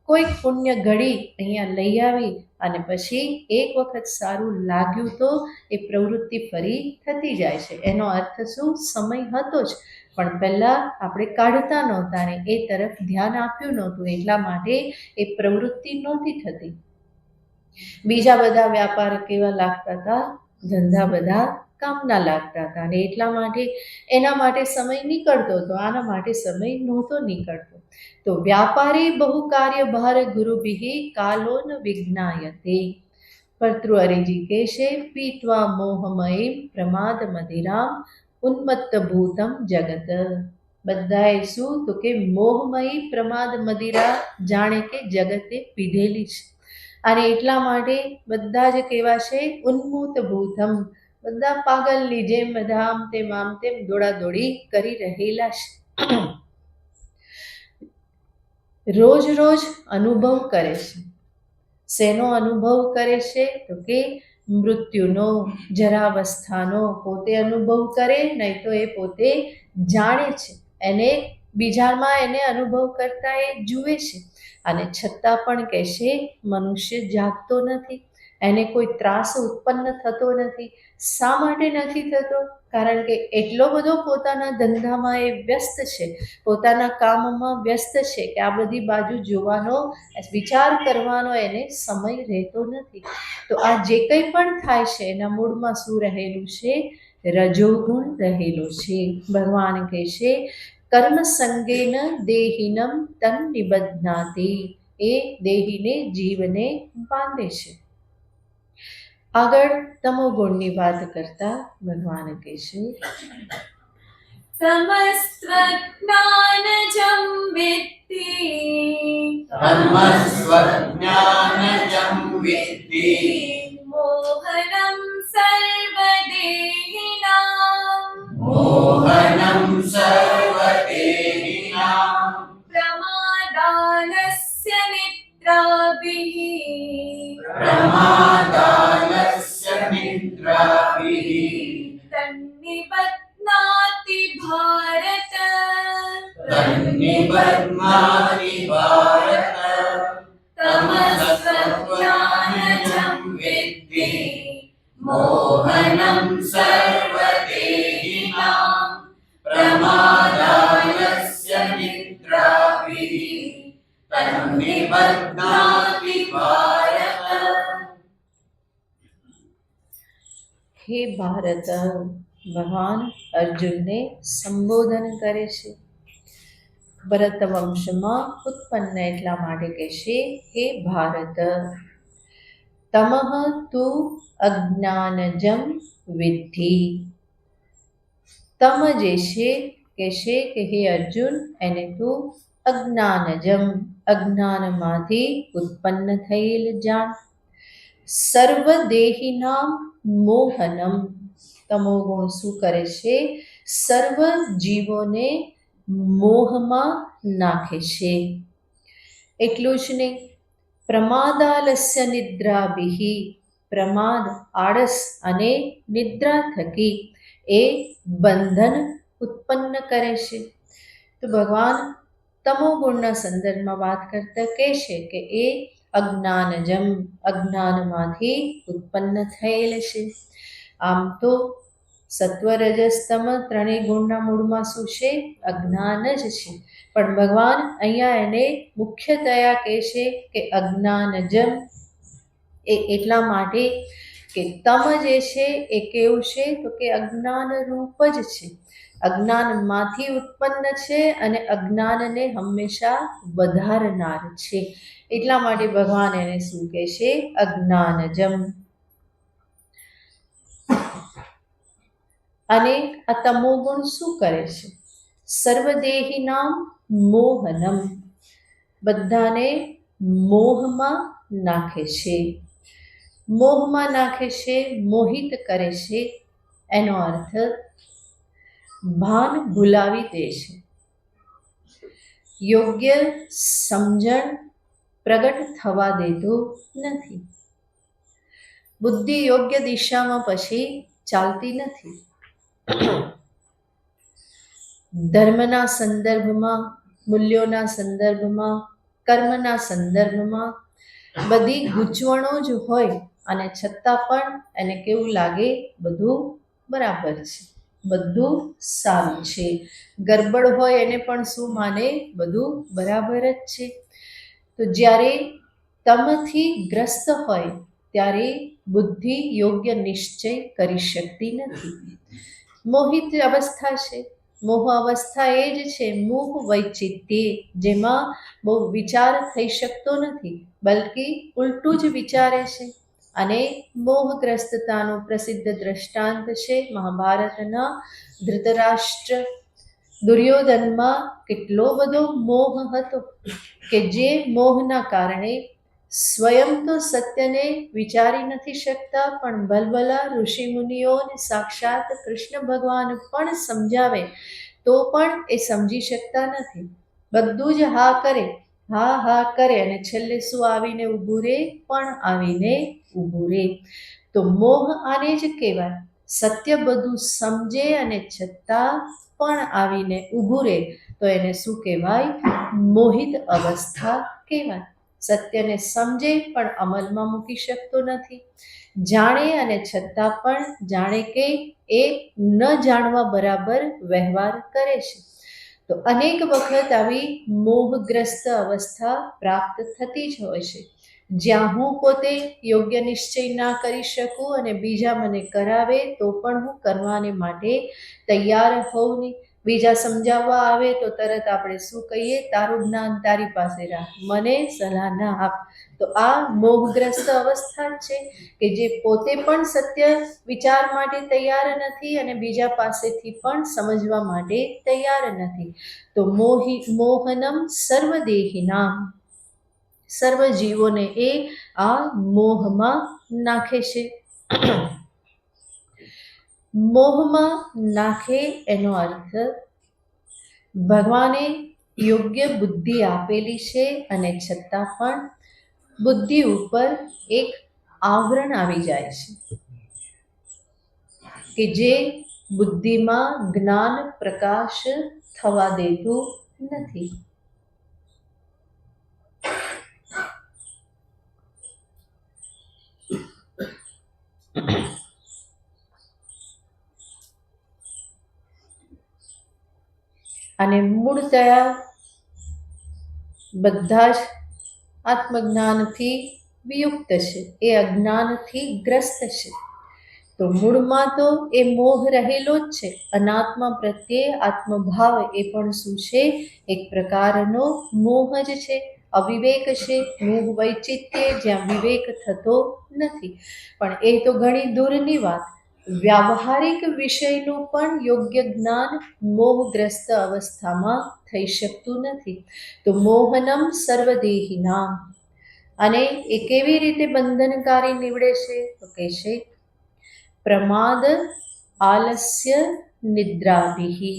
A: કોઈક પુણ્ય ઘડી અહીંયા લઈ આવી અને પછી એક વખત સારું લાગ્યું તો એ પ્રવૃત્તિ ફરી થતી જાય છે. એનો અર્થ શું? સમય હતો જ, પણ પહેલાં આપણે કાઢતા નહોતા ને એ તરફ ધ્યાન આપ્યું નહોતું, એટલા માટે એ પ્રવૃત્તિ નહોતી થતી. બીજા બધા વ્યાપાર કેવા લાગતા હતા, ધંધા બધા કામના લાગતા હતા અને એટલા માટે એના માટે સમય નીકળતો હતો, આના માટે સમય નહોતો નીકળતો. તો વ્યાપારે બહુ કાર્યભાર ગુરુભિઃ કાલો ન વિજ્ઞાયતે. ભર્તૃહરિજી કહે છે, પીત્વા મોહમયી પ્રમાદ મદિરામ ઉન્મત્ત ભૂતમ જગત. બધાએ શું? તો કે મોહમયી પ્રમાદ મદિરા જાણે કે જગતે પીધેલી છે અને એટલા માટે બધા જ કેવા છે? ઉન્મૂત ભૂતમ, બધા પાગલની જેમ બધા આમ તેમ દોડાદોડી કરી રહેલા છે. રોજ અનુભવ કરે છે. શેનો અનુભવ કરે છે? તો કે મૃત્યુનો, જરાવસ્થાનો પોતે અનુભવ કરે, નહીં તો એ પોતે જાણે છે. એને બીજામાં એને અનુભવ કરતા એ જુએ છે અને છતાં પણ કહેશે મનુષ્ય જાગતો નથી, એને કોઈ ત્રાસ ઉત્પન્ન થતો નથી. શા માટે નથી થતો? કારણ કે એટલો બધો પોતાના ધંધામાં એ વ્યસ્ત છે, પોતાના કામમાં વ્યસ્ત છે કે આ બધી બાજુ જોવાનો, વિચાર કરવાનો એને સમય રહેતો નથી. તો આ જે કંઈ પણ થાય છે એના મૂળમાં શું રહેલું છે? રજોગુણ રહેલો છે. ભગવાન કહે છે, કર્મ સંગેન દેહિનમ તન નિબધ્નાતિ. એ દેહીને, જીવને બાંધે છે. આગળ તમોગુણની વાત કરતા ભગવાન કહે છે,
B: તમસ્ત્વજ્ઞાનજં વિદ્ધિ
C: તમસ્ત્વજ્ઞાનજં વિદ્ધિ
B: મોહનં સર્વદેહિનાં
C: મોહનં સર્વદેહિનાં
B: પ્રમાદાનસ્ય નિદ્રાભિઃ
C: तन्निबध्नाति भारत तमसत्त्वज्ञानजं विद्धि मोहनं सर्वदेहिनां प्रमादालस्य निद्राभिः तन्निबध्नाति भारत।
A: હે ભારત, ભગવાન અર્જુનને સંબોધન કરે છે. ભરત વંશમાં ઉત્પન્ન એટલા માટે કહેશે, હે ભારત, તમઃ તુ અજ્ઞાનજમ વિદ્ધિ. તમ જે છે કહેશે કે હે અર્જુન, એને તું અજ્ઞાનજમ, અજ્ઞાનમાંથી ઉત્પન્ન થયેલ જાણ. સર્વદેહીનામ મોહનમ, તમોગુણ શું કરે છે? સર્વ જીવોને મોહમાં નાખે છે. એટલું જ નહીં, પ્રમાદાલસ્ય નિદ્રાભિહિ, પ્રમાદ, આળસ અને નિદ્રા થકી એ બંધન ઉત્પન્ન કરે છે. તો ભગવાન તમોગુણના સંદર્ભમાં વાત કરતા કહે છે કે એ અજ્ઞાનજમ, અજ્ઞાનમાંથી ઉત્પન્ન થયેલ છે. આમ તો સત્વ રજસ તમ ત્રણેય ગુણના મૂળમાં શું છે? અજ્ઞાન જ છે. પણ ભગવાન અહીંયા એને મુખ્યતયા કહે છે કે અજ્ઞાનજમ, એ એટલા માટે કે તમ જે છે એ કેવું છે? તો કે અજ્ઞાન રૂપ જ છે, અજ્ઞાનમાંથી ઉત્પન્ન છે અને અજ્ઞાનને હંમેશા વધારનાર છે. એટલા માટે ભગવાન એને શું કહે છે? અજ્ઞાનજમ. અને આ તમોગુણ શું કરે છે? સર્વદેહીનામ મોહનમ, બધાને મોહમાં નાખે છે. મોહમાં નાખે છે, મોહિત કરે છે. એનો અર્થ ભાન ભૂલાવી દે છે. યોગ્ય સમજણ પ્રગટ થવા દેતું નથી. બુદ્ધિ યોગ્ય દિશામાં પછી ચાલતી નથી. ધર્મના સંદર્ભમાં, મૂલ્યોના સંદર્ભમાં, કર્મના સંદર્ભમાં બધી ગૂંચવણો જ હોય અને છતાં પણ એને કેવું લાગે? બધું બરાબર છે, બધું સારું છે. ગરબડ હોય એને પણ શું માને? બધું બરાબર જ છે. તો જ્યારે તમથી ગ્રસ્ત હોય ત્યારે બુદ્ધિ યોગ્ય નિશ્ચય કરી શકતી નથી. મોહિત અવસ્થા છે. મોહ અવસ્થા એ જ છે, મોહ વૈચિત્ય, જેમાં બહુ વિચાર થઈ શકતો નથી, બલ્કિ ઉલટું જ વિચારે છે. અને મોહગ્રસ્તતાનું પ્રસિદ્ધ દ્રષ્ટાંત છે મહાભારતના ધૃતરાષ્ટ્ર. દુર્યોધનમાં કેટલો બધો મોહ હતો કે જે મોહના કારણે સ્વયં તો સત્યને વિચારી નથી શકતા, પણ ભલભલા ઋષિમુનિઓને સાક્ષાત કૃષ્ણ ભગવાન પણ સમજાવે તો પણ એ સમજી શકતા નથી. બધું જ હા કરે, હા હા કરે, અને છેલ્લે શું આવીને ઊભું રહે? પણ આવીને ઊભું રહે. તો મોહ આને જ કહેવાય. સત્ય બધું સમજે અને છતાં પણ આવીને ઊભું રહે તો એને શું કહેવાય? મોહિત અવસ્થા કહેવાય. સત્યને સમજે પણ અમલમાં મૂકી શકતો નથી. જાણે અને છતાં પણ જાણે કે એ ન જાણવા બરાબર વ્યવહાર કરે છે. તો અનેક વખત આવી મોહગ્રસ્ત અવસ્થા પ્રાપ્ત થતી જ હોય છે, જ્યાં હું પોતે યોગ્ય નિશ્ચય ના કરી શકું અને બીજા મને કરાવે તો પણ હું કરવાને માટે તૈયાર હોઉં નહીં. બીજા સમજાવવા આવે તો તરત આપણે શું કહીએ? તારું જ્ઞાન તારી પાસે રાખ, મને સલાહ ના આપ. તો આ મોહગ્રસ્ત અવસ્થા જ છે કે જે પોતે પણ સત્ય વિચાર માટે તૈયાર નથી અને બીજા પાસેથી પણ સમજવા માટે તૈયાર નથી. તો મોહનમ સર્વદેહિનામ, સર્વ જીવોને એ આ મોહમાં નાખે છે. મોહમાં નાખે એનો અર્થ ભગવાને યોગ્ય બુદ્ધિ આપેલી છે અને છતાં પણ બુદ્ધિ ઉપર એક આવરણ આવી જાય છે કે જે બુદ્ધિમાં જ્ઞાન પ્રકાશ થવા દેતું નથી. અને મૂળતયા બધા જ આત્મજ્ઞાનથી વિયુક્ત છે, એ અજ્ઞાનથી ગ્રસ્ત છે. તો મૂળમાં તો એ મોહ રહેલો જ છે. અનાત્મા પ્રત્યે આત્મભાવ એ પણ શું છે? એક પ્રકારનો મોહ જ છે, અવિવેક છે. મોહ વૈચિત્ય, જ્યાં વિવેક થતો નથી. પણ એ તો ઘણી દૂરની વાત. વ્યાવહારિક વિષયનું પણ યોગ્ય જ્ઞાન મોહગ્રસ્ત અવસ્થામાં થઈ શકતું નથી. તો મોહનમ સર્વદેહિનામ. અને એ કેવી રીતે બંધનકારી નીવડે છે? તો કહે છે પ્રમાદ આલસ્ય નિદ્રાભિ.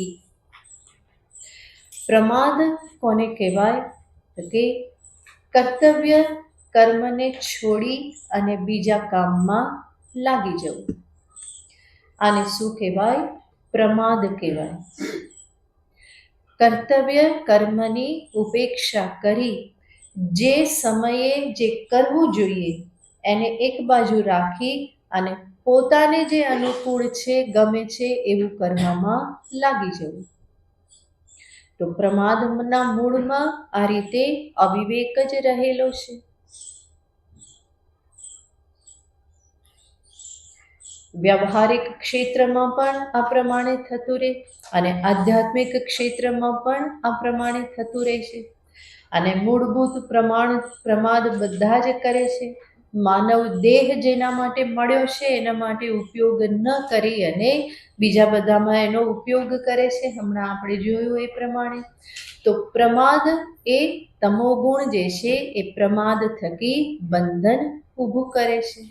A: પ્રમાદ કોને કહેવાય? તો કે કર્તવ્ય કર્મને છોડી અને બીજા કામમાં લાગી જવું. આને શું કહેવાય? પ્રમાદ કહેવાય. કર્તવ્ય કર્મની ઉપેક્ષા કરી જે સમયે જે કરવું જોઈએ એને એક બાજુ રાખી અને પોતાને જે અનુકૂળ છે, ગમે છે એવું કરવામાં લાગી જવું. તો પ્રમાદના મૂળમાં આ રીતે અવિવેક જ રહેલો છે. વ્યવહારિક ક્ષેત્રમાં પણ આ પ્રમાણે થતું રહે અને આધ્યાત્મિક ક્ષેત્રમાં પણ આ પ્રમાણે થતું રહેશે. અને મૂળભૂત પ્રમાદ બધા જ કરે છે. માનવ દેહ જેના માટે મળ્યો છે એના માટે ઉપયોગ ન કરી અને બીજા બધામાં એનો ઉપયોગ કરે છે. હમણાં આપણે જોયું એ પ્રમાણે. તો પ્રમાદ એ તમોગુણ જે છે એ પ્રમાદ થકી બંધન ઊભું કરે છે.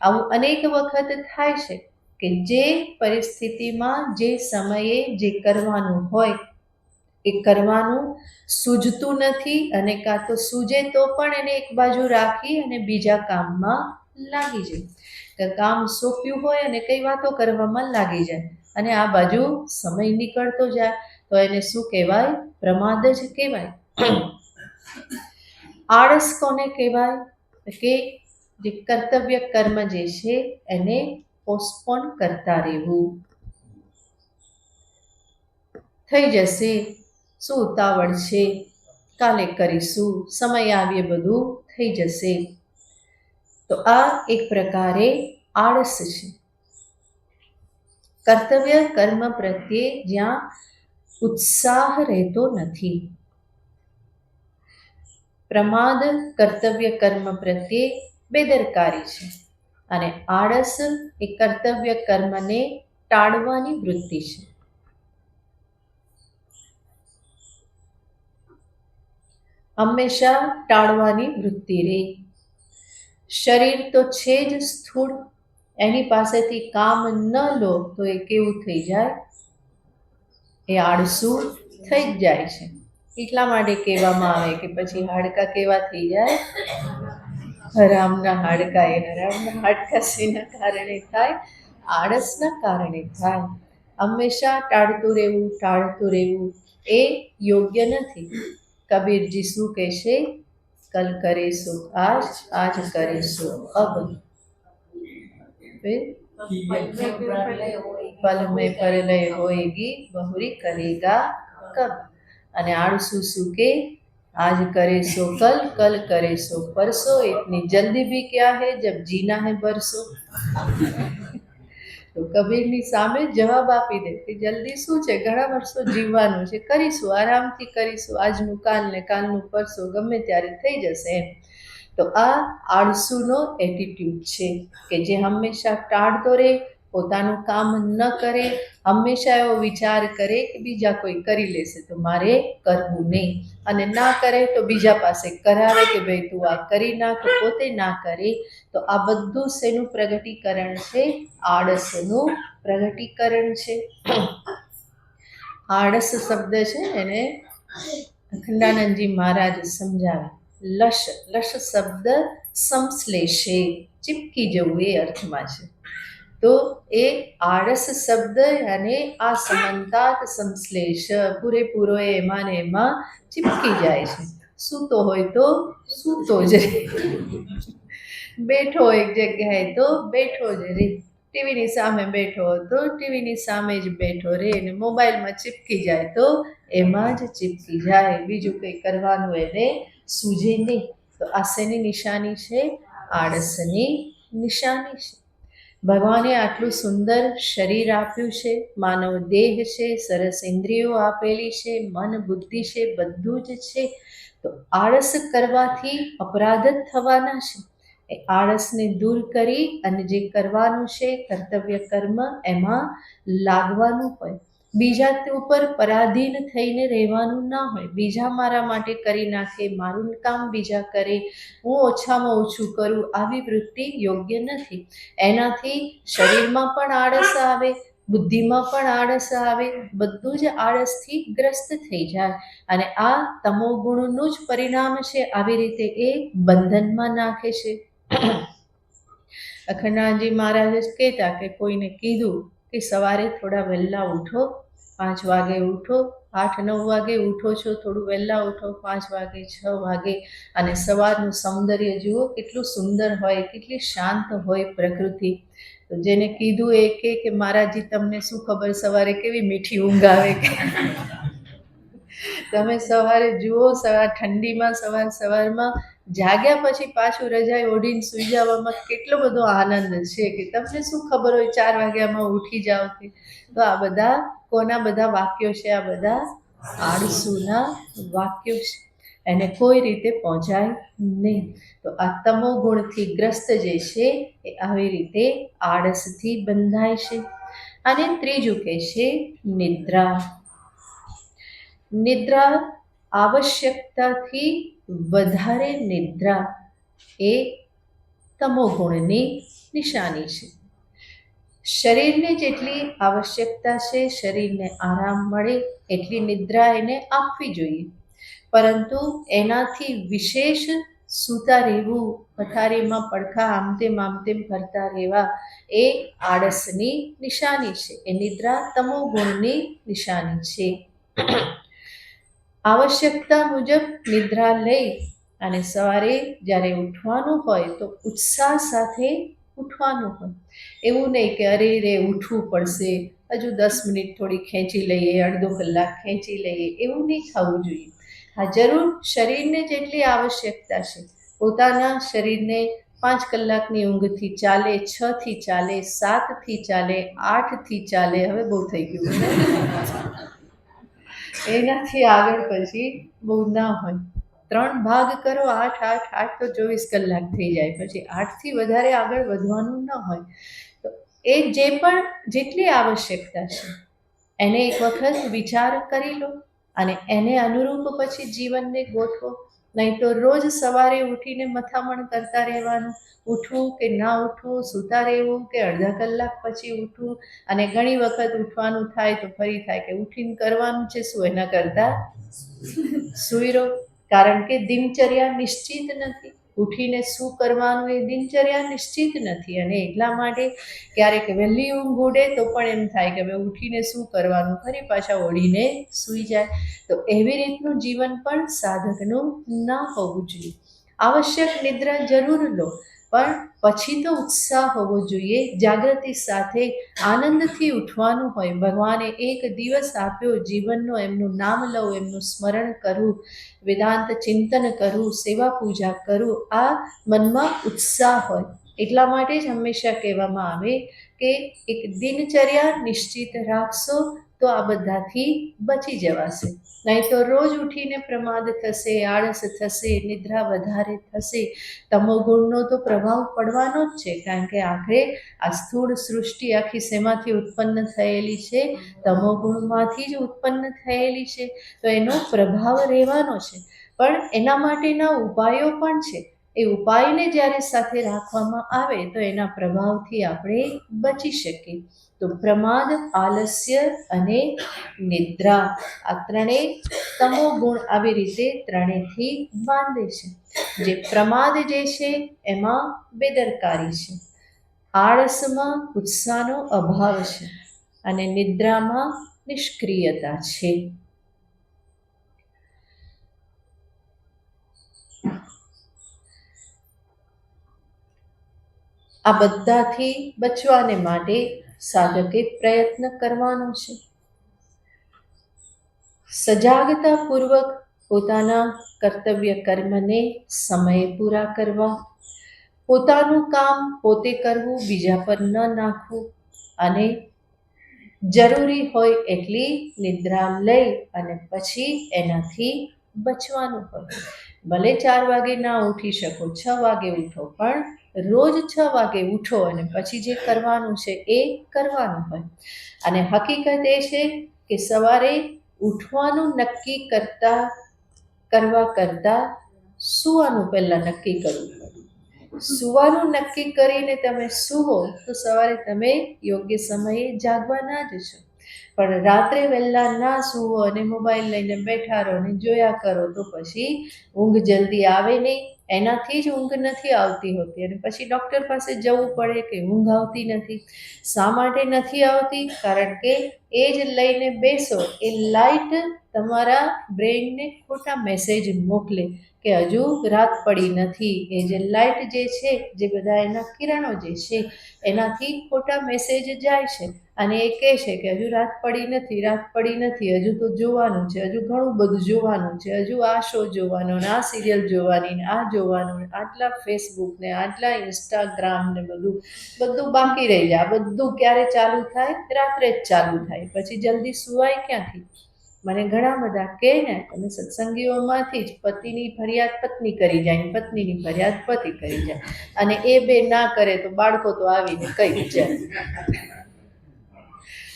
A: આવું અનેક વખત થાય છે કે જે પરિસ્થિતિમાં જે સમયે જે કરવાનું હોય એ કરવાનું સૂઝતું નથી, અને કાં તો સૂઝે તો પણ એને એક બાજુ રાખી અને બીજા કામમાં લાગી જાય. કે કામ સોંપ્યું હોય અને કઈ વાતો કરવામાં લાગી જાય અને આ બાજુ સમય નીકળતો જાય. તો એને શું કહેવાય? પ્રમાદ જ કહેવાય. આળસ કોને કહેવાય? કે જે કર્તવ્ય કર્મ જે છે એને પોસ્ટપોન કરતા રહેવું. થઈ જશે, શું ઉતાવળ છે, કાલે કરીશું, સમય આવ્યે બધું થઈ જશે. તો આ એક પ્રકારે આળસ છે. કર્તવ્ય કર્મ પ્રત્યે જ્યાં ઉત્સાહ રહેતો નથી. પ્રમાદ કર્તવ્ય કર્મ પ્રત્યે બેદરકારી છે અને આળસ એ કર્તવ્ય કર્મને ટાળવાની વૃત્તિ છે. હંમેશા ટાળવાની વૃત્તિ રહે. શરીર તો છે જ સ્થૂળ, એની પાસેથી કામ ન લો તો એ કેવું થઈ જાય? એ આળસુ થઈ જ જાય છે. એટલા માટે કહેવામાં આવે કે પછી હાડકા કેવા થઈ જાય? હરામના હાડકા. એ હરામના હાડકા શેના કારણે થાય? આળસના કારણે થાય. હંમેશા ટાળતું રહેવું એ યોગ્ય નથી. કબીરજી શું કહેશે? કલ કરે સો આજ, આજ કરે સો અબ, પલ મેં પ્રલય હોएगी, बहुरी करेगा कब. અને આળસુ શું કે? आज करे सो कल, कल करे सो परसों, इतनी जल्दी भी क्या है जब जीना है बरसों. તો કબીરની સામે જવાબ આપી દે કે જલ્દી શું છે, ઘણા વર્ષો જીવવાનું છે, કરીશું, આરામથી કરીશું, આજનું કાલ ને કાલનું પરસો, ગમે ત્યારે થઈ જશે એમ. તો આ આળસુનો એટીટ્યુડ છે કે જે હંમેશા ટાળતો રહે, પોતાનું કામ ન કરે, હંમેશા એવો વિચાર કરે કે બીજા કોઈ કરી લેશે તો મારે કરવું નહીં, અને ના કરે તો બીજા પાસે કરાવે કે ભાઈ તું આ કરી નાખ, પોતે ના કરે. તો આ બધું શેનું પ્રગટીકરણ છે? આળસનું પ્રગટીકરણ છે. આળસ શબ્દ છે એને અખંડાનંદજી મહારાજ સમજાવે. લશ શબ્દ સંશ્લેષે, ચીપકી જવું એ અર્થમાં છે. તો એ આળસ શબ્દ અને આ સમંતાત સંશ્લેષ પૂરેપૂરો એમાં ને એમાં ચીપકી જાય છે. સૂતો હોય તો સૂતો જ રહે, બેઠો એક જગ્યાએ તો બેઠો જ રહે, ટીવીની સામે બેઠો તો ટીવીની સામે જ બેઠો રહે, અને મોબાઈલમાં ચીપકી જાય તો એમાં જ ચીપકી જાય, બીજું કંઈ કરવાનું એને સૂઝે નહીં. તો આ શેની નિશાની છે? આળસની નિશાની છે. ભગવાને આટલું સુંદર શરીર આપ્યું છે, માનવ દેહ છે, સરસ ઇન્દ્રિયો આપેલી છે, મન બુદ્ધિ છે, બધું જ છે. તો આળસ કરવાથી અપરાધ જ થવાના છે. એ આળસને દૂર કરી અને જે કરવાનું છે કર્તવ્ય કર્મ એમાં લાગવાનું હોય. બીજા ઉપર પરાધીન થઈને રહેવાનું ના હોય. બીજા મારા માટે કરી નાખે, મારું કામ બીજા કરે, હું ઓછામાં ઓછું કરું, આવી વૃત્તિ યોગ્ય નથી. એનાથી શરીરમાં પણ આળસ આવે, બુદ્ધિમાં પણ આળસ આવે, બધું જ આળસથી ગ્રસ્ત થઈ જાય. અને આ તમોગુણનું જ પરિણામ છે. આવી રીતે એ બંધનમાં નાખે છે. અખંડાનંદજી મહારાજ કહેતા કે કોઈને કીધું કે સવારે થોડા વહેલા ઉઠો, 5 વાગે ઉઠો, 8-9 વાગે ઉઠો છો, થોડું વહેલા ઉઠો, 5 વાગે 6 વાગે, અને સવારનું સૌંદર્ય જુઓ કેટલું સુંદર હોય, કેટલી શાંત હોય પ્રકૃતિ. તો જેને કીધું એ કે મહારાજજી તમને શું ખબર સવારે કેવી મીઠી ઊંઘ આવે. તમે સવારે જુઓ, ઠંડીમાં સવારમાં જાગ્યા પછી પાછું રજાઈ ઓઢીને સૂઈ જવામાં કેટલો બધો આનંદ છે કે તમને શું ખબર હોય 4 વાગ્યામાં ઉઠી જાઓ કે. તો આ બધા કોના બધા વાક્યો છે? આ બધા આળસુના વાક્યો છે. એને કોઈ રીતે પહોંચાય નહીં. તો આ તમો ગુણથી ગ્રસ્ત જે છે એ આવી રીતે આળસથી બંધાય છે. અને ત્રીજું કહે છે નિદ્રા. નિદ્રા, આવશ્યકતાથી વધારે નિદ્રા એ તમોગુણની નિશાની છે. શરીરને જેટલી આવશ્યકતા છે, શરીરને આરામ મળે એટલી નિદ્રા એને આપવી જોઈએ, પરંતુ એનાથી વિશેષ સૂતા રહેવું, પથારીમાં પડખા આમ તેમ કરતા રહેવા એ આળસની નિશાની છે. એ નિદ્રા તમોગુણની નિશાની છે. આવશ્યકતા મુજબ નિદ્રા લઈ અને સવારે જ્યારે ઉઠવાનું હોય તો ઉત્સાહ સાથે ઉઠવાનું હોય. એવું નહીં કે અરે રે ઉઠવું પડશે, હજુ 10 મિનિટ થોડી ખેંચી લઈએ, અડધો કલાક ખેંચી લઈએ, એવું નહીં થવું જોઈએ. હા, જરૂર શરીરને જેટલી આવશ્યકતા છે, પોતાના શરીરને 5 કલાકની ઊંઘથી ચાલે, 6થી ચાલે, 7થી ચાલે, 8થી ચાલે, હવે બહુ થઈ ગયું, એનાથી આગળ પછી બહુ ના હોય. 3 ભાગ કરો, 8 તો 24 કલાક થઈ જાય. પછી 8થી વધારે આગળ વધવાનું ન હોય. તો એ જે પણ જેટલી આવશ્યકતા છે એને એક વખત વિચાર કરી લો અને એને અનુરૂપ પછી જીવનને ગોઠવો. નહીં તો રોજ સવારે ઉઠીને મથામણ કરતા રહેવાનું, ઉઠવું કે ના ઉઠવું, સૂતા રહેવું કે અડધા કલાક પછી ઉઠવું. અને ઘણી વખત ઉઠવાનું થાય તો ફરી થાય કે ઉઠીને કરવાનું છે શું, એના કરતાં સૂઈ રહો. કારણ કે દિનચર્યા નિશ્ચિત નથી. ઉઠીને શું કરવાનું એ દિનચર્યા નિશ્ચિત નથી. અને એટલા માટે ક્યારેક વહેલી ઊંઘ ઉડે તો પણ એમ થાય કે હવે ઉઠીને શું કરવાનું, ફરી પાછા ઓઢીને સૂઈ જાય. તો એવી રીતનું જીવન પણ સાધકનું ના હોવું જોઈએ. આવશ્યક નિદ્રા જરૂર લો, પણ પછી તો ઉત્સાહ હોવો જોઈએ, જાગૃતિ સાથે આનંદથી ઉઠવાનું હોય. ભગવાને એક દિવસ આપ્યો જીવનનો, એમનું નામ લઉં, એમનું સ્મરણ કરું, વેદાંત ચિંતન કરું, સેવા પૂજા કરું, આ મનમાં ઉત્સાહ હોય. એટલા માટે જ હંમેશા કહેવામાં આવે કે એક દિનચર્યા નિશ્ચિત રાખશો તો આ બધાથી બચી જવાશે. નહીં તો રોજ ઉઠીને પ્રમાદ થશે, આળસ થશે, નિદ્રા વધારે થશે. તમોગુણનો તો પ્રભાવ પડવાનો જ છે, કારણ કે આખરે આ સ્થૂળ સૃષ્ટિ આખી શેમાંથી ઉત્પન્ન થયેલી છે? તમોગુણમાંથી જ ઉત્પન્ન થયેલી છે. તો એનો પ્રભાવ રહેવાનો છે. પણ એના માટેના ઉપાયો પણ છે. એ ઉપાયને જ્યારે સાથે રાખવામાં આવે તો એના પ્રભાવથી આપણે બચી શકીએ. તો પ્રમાદ, આલસ્ય અને નિદ્રા, આ ત્રણેય તમોગુણ આવી રીતે ત્રણેયથી બાંધે છે. જે પ્રમાદ જે છે એમાં બેદરકારી છે, આળસમાં ઉત્સાહનો અભાવ છે અને નિદ્રામાં નિષ્ક્રિયતા છે. આ બધાથી બચવાને માટે સાધકે પ્રયત્ન કરવાનો છે. સજાગતાપૂર્વક પોતાના કર્તવ્ય કર્મને સમયે પૂરા કરવા, પોતાનું કામ પોતે કરવું, બીજા પર ન નાખવું અને જરૂરી હોય એટલી નિદ્રા લઈ અને પછી એનાથી બચવાનું હોય. ભલે 4 વાગે ના ઉઠી શકો, 6 વાગે ઉઠો, પણ રોજ 6 વાગે ઉઠો અને પછી જે કરવાનું છે એ કરવાનું હોય. અને હકીકત એ છે કે સવારે ઉઠવાનું નક્કી કરવા કરતાં સૂવાનું પહેલાં નક્કી કરવું પડે. સૂવાનું નક્કી કરીને તમે સૂવો તો સવારે તમે યોગ્ય સમયે જાગવાના જ છો. પણ રાત્રે વહેલા ના સૂવો અને મોબાઈલ લઈને બેઠા રહો અને જોયા કરો તો પછી ઊંઘ જલ્દી આવે નહીં. એનાથી જ ઊંઘ નથી આવતી હોતી અને પછી ડૉક્ટર પાસે જવું પડે કે ઊંઘ આવતી નથી. શા માટે નથી આવતી? કારણ કે એ જ લઈને બેસો એ લાઇટ તમારા બ્રેઇનને ખોટા મેસેજ મોકલે કે હજુ રાત પડી નથી. એ જે લાઇટ જે છે, જે બધા એના કિરણો જે છે એનાથી ખોટા મેસેજ જાય છે અને એ કહે છે કે હજુ રાત પડી નથી, રાત પડી નથી, હજુ તો જોવાનું છે, હજુ ઘણું બધું જોવાનું છે, હજુ આ શો જોવાનો ને આ સિરિયલ જોવાની ને આ જોવાનું ને આટલા ફેસબુક ને આટલા ઇન્સ્ટાગ્રામ ને બધું બાકી રહી જાય. આ બધું ક્યારે ચાલુ થાય? રાત્રે જ ચાલુ થાય. પછી જલ્દી સુવાય ક્યાંથી? મને ઘણા બધા કહે ને, તમે સત્સંગીઓમાંથી જ પતિની ફરિયાદ પત્ની કરી જાય, પત્નીની ફરિયાદ પતિ કરી જાય અને એ બે ના કરે તો બાળકો તો આવીને કહી જાય.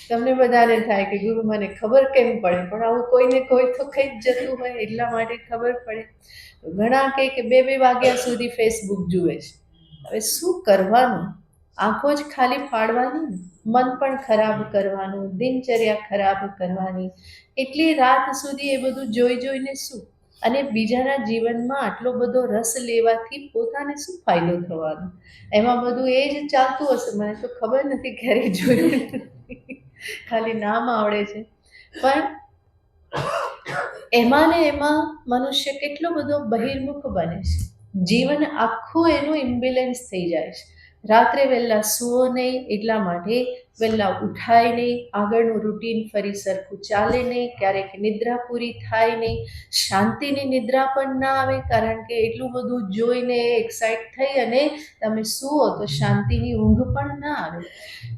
A: તમને બધાને થાય કે ગુરુ મને ખબર કેમ પડે? પણ આવું કોઈને કોઈ તો કંઈ જ જતું હોય એટલા માટે ખબર પડે. ઘણા કહે કે 2-2 વાગ્યા સુધી ફેસબુક જુએ છે. હવે શું કરવાનું? આંખો જ ખાલી ફાડવાની, મન પણ ખરાબ કરવાનું, દિનચર્યા ખરાબ કરવાની. એટલી રાત સુધી એ બધું જોઈને શું? અને બીજાના જીવનમાં આટલો બધો રસ લેવાથી પોતાને શું ફાયદો થવાનો? એમાં બધું એ જ ચાલતું હશે. મને તો ખબર નથી, ક્યારેય જોયું નથી, ખાલી નામ આવડે છે. પણ એમાં ને એમાં મનુષ્ય કેટલો બધો બહિર્મુખ બને છે. જીવન આખું એનું ઇમ્બેલેન્સ થઈ જાય છે. રાત્રે વહેલા સૂવો નહીં, એટલા માટે વહેલા ઉઠાય નહીં, આગળનું રૂટીન ફરી સરખું ચાલે નહીં, ક્યારેક નિદ્રા પૂરી થાય નહીં, શાંતિની નિદ્રા પણ ના આવે, કારણ કે એટલું બધું જોઈને એક્સાઇટ થઈ અને તમે સૂવો તો શાંતિની ઊંઘ પણ ના આવે.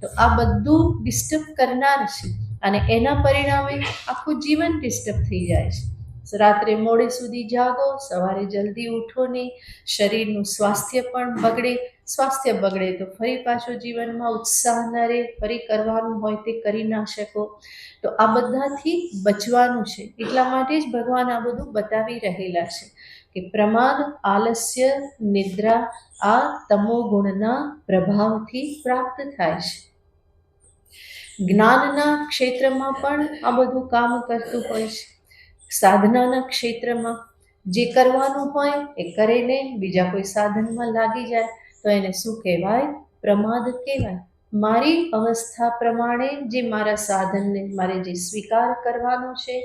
A: તો આ બધું ડિસ્ટર્બ કરનાર છે અને એના પરિણામે આખું જીવન ડિસ્ટર્બ થઈ જાય છે. રાત્રે મોડે સુધી જાગો, સવારે જલ્દી ઉઠો નહીં, શરીરનું સ્વાસ્થ્ય પણ બગડે. સ્વાસ્થ્ય બગડે તો ફરી પાછો જીવનમાં ઉત્સાહ ન રહે, ફરી કરવાનું હોય તે કરી ના શકો. તો આ બધાથી બચવાનું છે. એટલા માટે જ ભગવાન આ બધું બતાવી રહેલા છે કે પ્રમાદ, આલસ્ય, નિદ્રા આ તમોગુણના પ્રભાવથી પ્રાપ્ત થાય છે. જ્ઞાનના ક્ષેત્રમાં પણ આ બધું કામ કરતું હોય છે. સાધનાના ક્ષેત્રમાં જે કરવાનું હોય એ કરે ને બીજા કોઈ સાધનમાં લાગી જાય તો એને શું કહેવાય? પ્રમાદ કહેવાય. મારી અવસ્થા પ્રમાણે જે મારા સાધનને મારે જે સ્વીકાર કરવાનો છે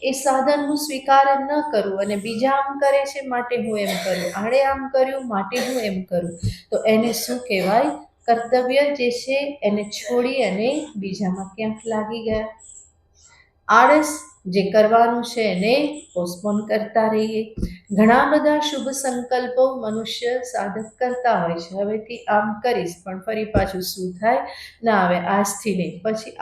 A: એ સાધન હું સ્વીકાર ન કરું અને બીજા આમ કરે છે માટે હું એમ કરું, આણે આમ કર્યું માટે હું એમ કરું, તો એને શું કહેવાય? કર્તવ્ય જે છે એને છોડી અને બીજામાં ક્યાંક લાગી ગયા. આળસ, જે કરવાનું છે એને પોસ્ટપોન કરતા રહીએ. ઘણા બધા શુભ સંકલ્પો મનુષ્ય સાધક કરતા હોય છે. હવેથી આમ કરીશ, પણ ફરી પાછું શું થાય? ના, હવે આજથી નહીં, પછી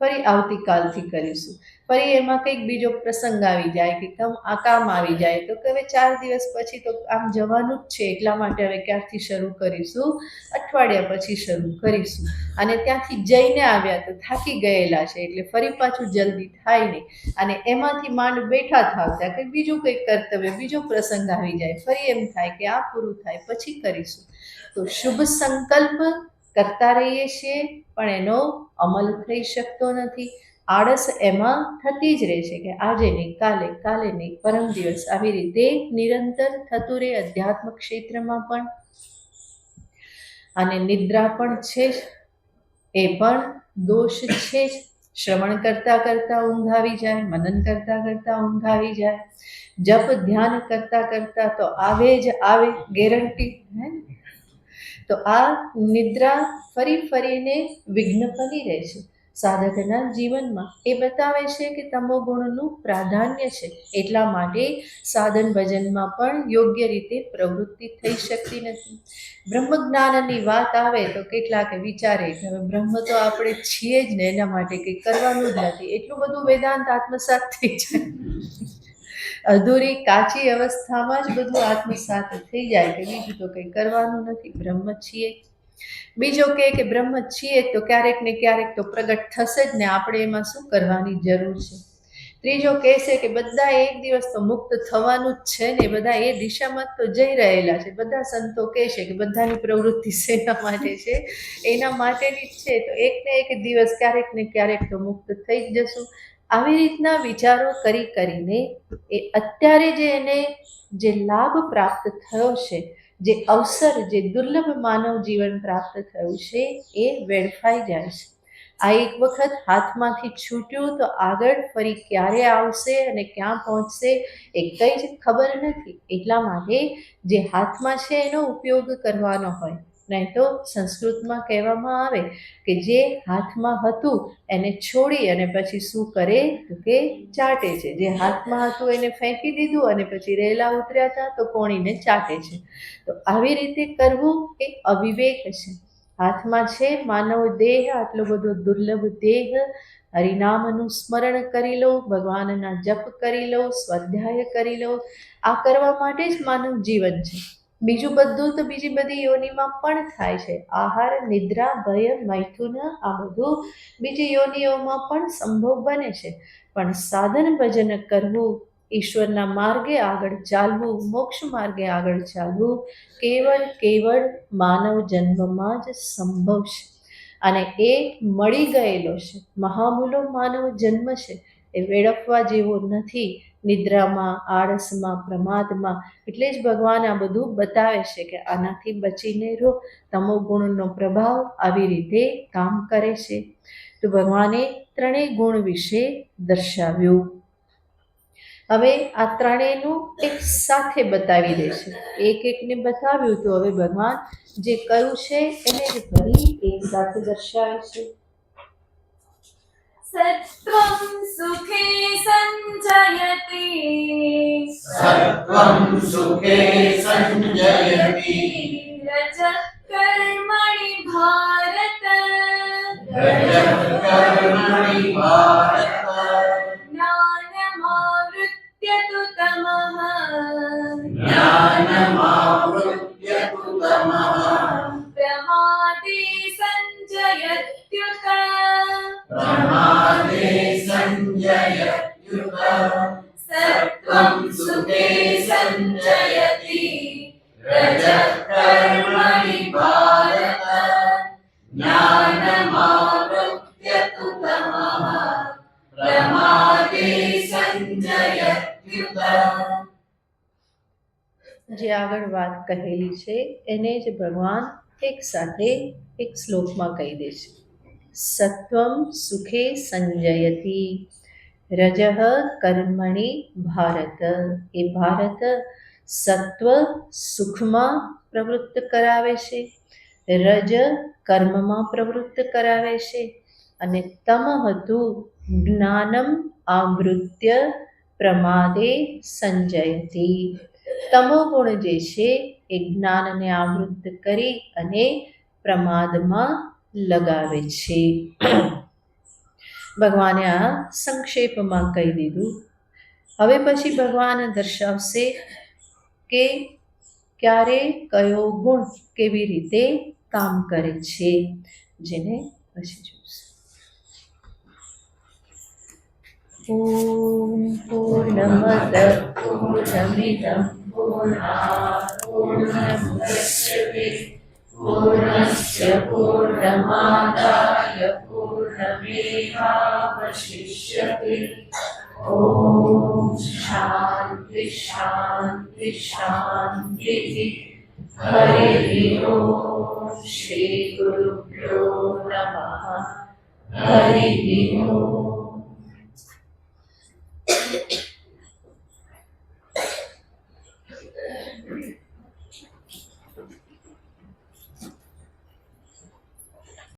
A: ફરી આવતીકાલથી કરીશું. ફરી એમાં કંઈક બીજો પ્રસંગ આવી જાય કે આ કામ આવી જાય તો કે હવે 4 દિવસ પછી તો આમ જવાનું જ છે, એટલા માટે હવે ક્યારથી શરૂ કરીશું? અઠવાડિયા પછી શરૂ કરીશું. અને ત્યાંથી જઈને આવ્યા તો થાકી ગયેલા છે એટલે ફરી પાછું જલ્દી થાય નહીં અને એમાંથી માંડ બેઠા થાવ ત્યાં કંઈ બીજું કંઈક કર્તવ્ય, બીજો પ્રસંગ આવી જાય, ફરી એમ થાય કે આ પૂરું થાય પછી કરીશું. તો શુભ સંકલ્પ કરતા રહીએ છીએ પણ એનો અમલ થઈ શકતો નથી. આળસ એમાં થતી જ રહે છે કે આજે નહીં, કાલે નહીં, પરમ દિવસ, આવી રીતે નિરંતર થતું રહે. અધ્યાત્મ ક્ષેત્રમાં પણ અને નિદ્રા પણ છે જ, એ પણ દોષ છે જ. શ્રવણ કરતાં કરતાં ઊંઘ આવી જાય, મનન કરતાં કરતાં ઊંઘ આવી જાય, જપ ધ્યાન કરતાં કરતાં તો આવે જ આવે, ગેરંટી હે. તો આ નિદ્રા ફરી ફરીને વિઘ્ન બની રહે છે સાધકના જીવનમાં. એ બતાવે છે કે તમોગુણનું પ્રાધાન્ય છે, એટલા માટે સાધન ભજનમાં પણ યોગ્ય રીતે પ્રવૃત્તિ થઈ શકતી નથી. બ્રહ્મ જ્ઞાનની વાત આવે તો કેટલાક વિચારે કે હવે બ્રહ્મ તો આપણે છીએ જ ને, એના માટે કંઈ કરવાનું જ નથી, એટલું બધું વેદાંત આત્મસાત થઈ જાય. અધૂરી કાચી અવસ્થામાં જ બધું આત્મસાત થઈ જાય કે બીજું તો કંઈ કરવાનું નથી, બ્રહ્મ છીએ. બીજો કે બ્રહ્મ છીએ તો ક્યારેક ને ક્યારેક તો પ્રગટ થશે જ ને, આપણે એમાં શું કરવાની જરૂર છે. ત્રીજો કહેશે કે બધા એક દિવસ તો મુક્ત થવાનું જ છે ને, બધા એ દિશામાં તો જઈ રહેલા છે. બધા સંતો કહેશે કે બધાની પ્રવૃત્તિ શેના માટે છે, એના માટેની જ છે, તો એક ને એક દિવસ ક્યારેક ને ક્યારેક તો મુક્ત થઈ જ જશું. આવી રીતના વિચારો કરીને એ અત્યારે જે લાભ પ્રાપ્ત થયો છે, જે અવસર, જે દુર્લભ માનવ જીવન પ્રાપ્ત થયું છે, એ વેડફાઈ જાય છે. આ એક વખત હાથમાંથી છૂટ્યું તો આગળ ફરી ક્યારે આવશે અને ક્યાં પહોંચશે એ કંઈ જ ખબર નથી. એટલા માટે જે હાથમાં છે એનો ઉપયોગ કરવાનો હોય. નહીં તો સંસ્કૃતમાં કહેવામાં આવે કે જે હાથમાં હતું એને છોડી અને પછી શું કરે તો કે ચાટે છે. જે હાથમાં હતું એને ફેંકી દીધું અને પછી રેલા ઉતર્યા હતા તો કોણીને ચાટે છે. તો આવી રીતે કરવું એ અવિવેક છે. હાથમાં છે માનવ દેહ, આટલો બધો દુર્લભ દેહ, હરિનામનું સ્મરણ કરી લો, ભગવાનના જપ કરી લો, સ્વાધ્યાય કરી લો. આ કરવા માટે જ માનવ જીવન છે. બીજું બધું તો બીજી બધી યોનિમાં પણ થાય છે. આહાર, નિદ્રા, ભય, મૈથુન, આ બધું બીજી યોનિઓમાં પણ સંભવ બને છે. પણ સાધન ભજન કરવું, ઈશ્વરના માર્ગે આગળ ચાલવું, મોક્ષ માર્ગે આગળ ચાલવું કેવળ માનવ જન્મમાં જ સંભવ છે. અને એ મળી ગયેલો છે. મહામૂલો માનવ જન્મ છે, એ વેડફવા જેવો નથી. નિદ્રામાં, આળસમાં, પ્રમાદમાં. એટલે જ ભગવાન આ બધું બતાવે છે કે આનાથી બચીને રહો. તમોગુણનો પ્રભાવ આવી રીતે કામ કરે છે. તો ભગવાને ત્રણેય ગુણ વિશે દર્શાવ્યું. હવે આ ત્રણેયનું એક સાથે બતાવી દે છે. એક એકને બતાવ્યું તો હવે ભગવાન જે કર્યું છે એને જ ફરી એક સાથે દર્શાવે છે.
B: સત્વં સુખે સંજયતિ,
C: સત્વં સુખે સંજયતિ,
B: રજઃ કર્મણિ ભારત,
C: રજઃ કર્મણિ ભારત,
B: જ્ઞાનમાવૃત્ય તુ તમઃ,
C: જ્ઞાનમાવૃત્ય તુ તમઃ,
B: પ્રમાદે સંજયત્યુત,
C: પ્રમાદે સંજયત્યુત, સત્વં સુખે સંજયતિ, રજઃ કર્મણિ ભારત, જ્ઞાનમાવૃત્ય તુ તમઃ, પ્રમાદે સંજયત્યુત.
A: જે આગળ વાત કહેલી છે એને જ ભગવાન એક સાથે એક શ્લોકમાં કહી દે છે. સત્વમ સુખે સંજયતિ, રજઃ કર્મણિ ભારત. એ ભારત સત્વ સુખમાં પ્રવૃત્ત કરાવે છે, રજ કર્મમાં પ્રવૃત્ત કરાવે છે, અને તમઃ જ્ઞાનમ આવૃત્ય પ્રમાદે સંજયતિ. તમોગુણ જે છે એ જ્ઞાનને આવૃત્ત કરી અને પ્રમાદમાં લગાવે છે. ભગવાને આ સંક્ષેપમાં કહી દીધું. હવે પછી ભગવાન દર્શાવશે કે ક્યારે કયો ગુણ કેવી રીતે કામ કરે છે, જેને પછી જોઈશું. ઓમ પૂર્ણમદ પૂર્ણમિદં પૂર્ણાત પૂર્ણમુદચ્યતે પૂર્ણસ્ય પૂર્ણમાદાય પૂર્ણમેવાવશિષ્યતે. ઓમ શાંતિ શાંતિ શાંતિ. हरिः ओम श्री गुरुभ्यो नमः हरिः ओम।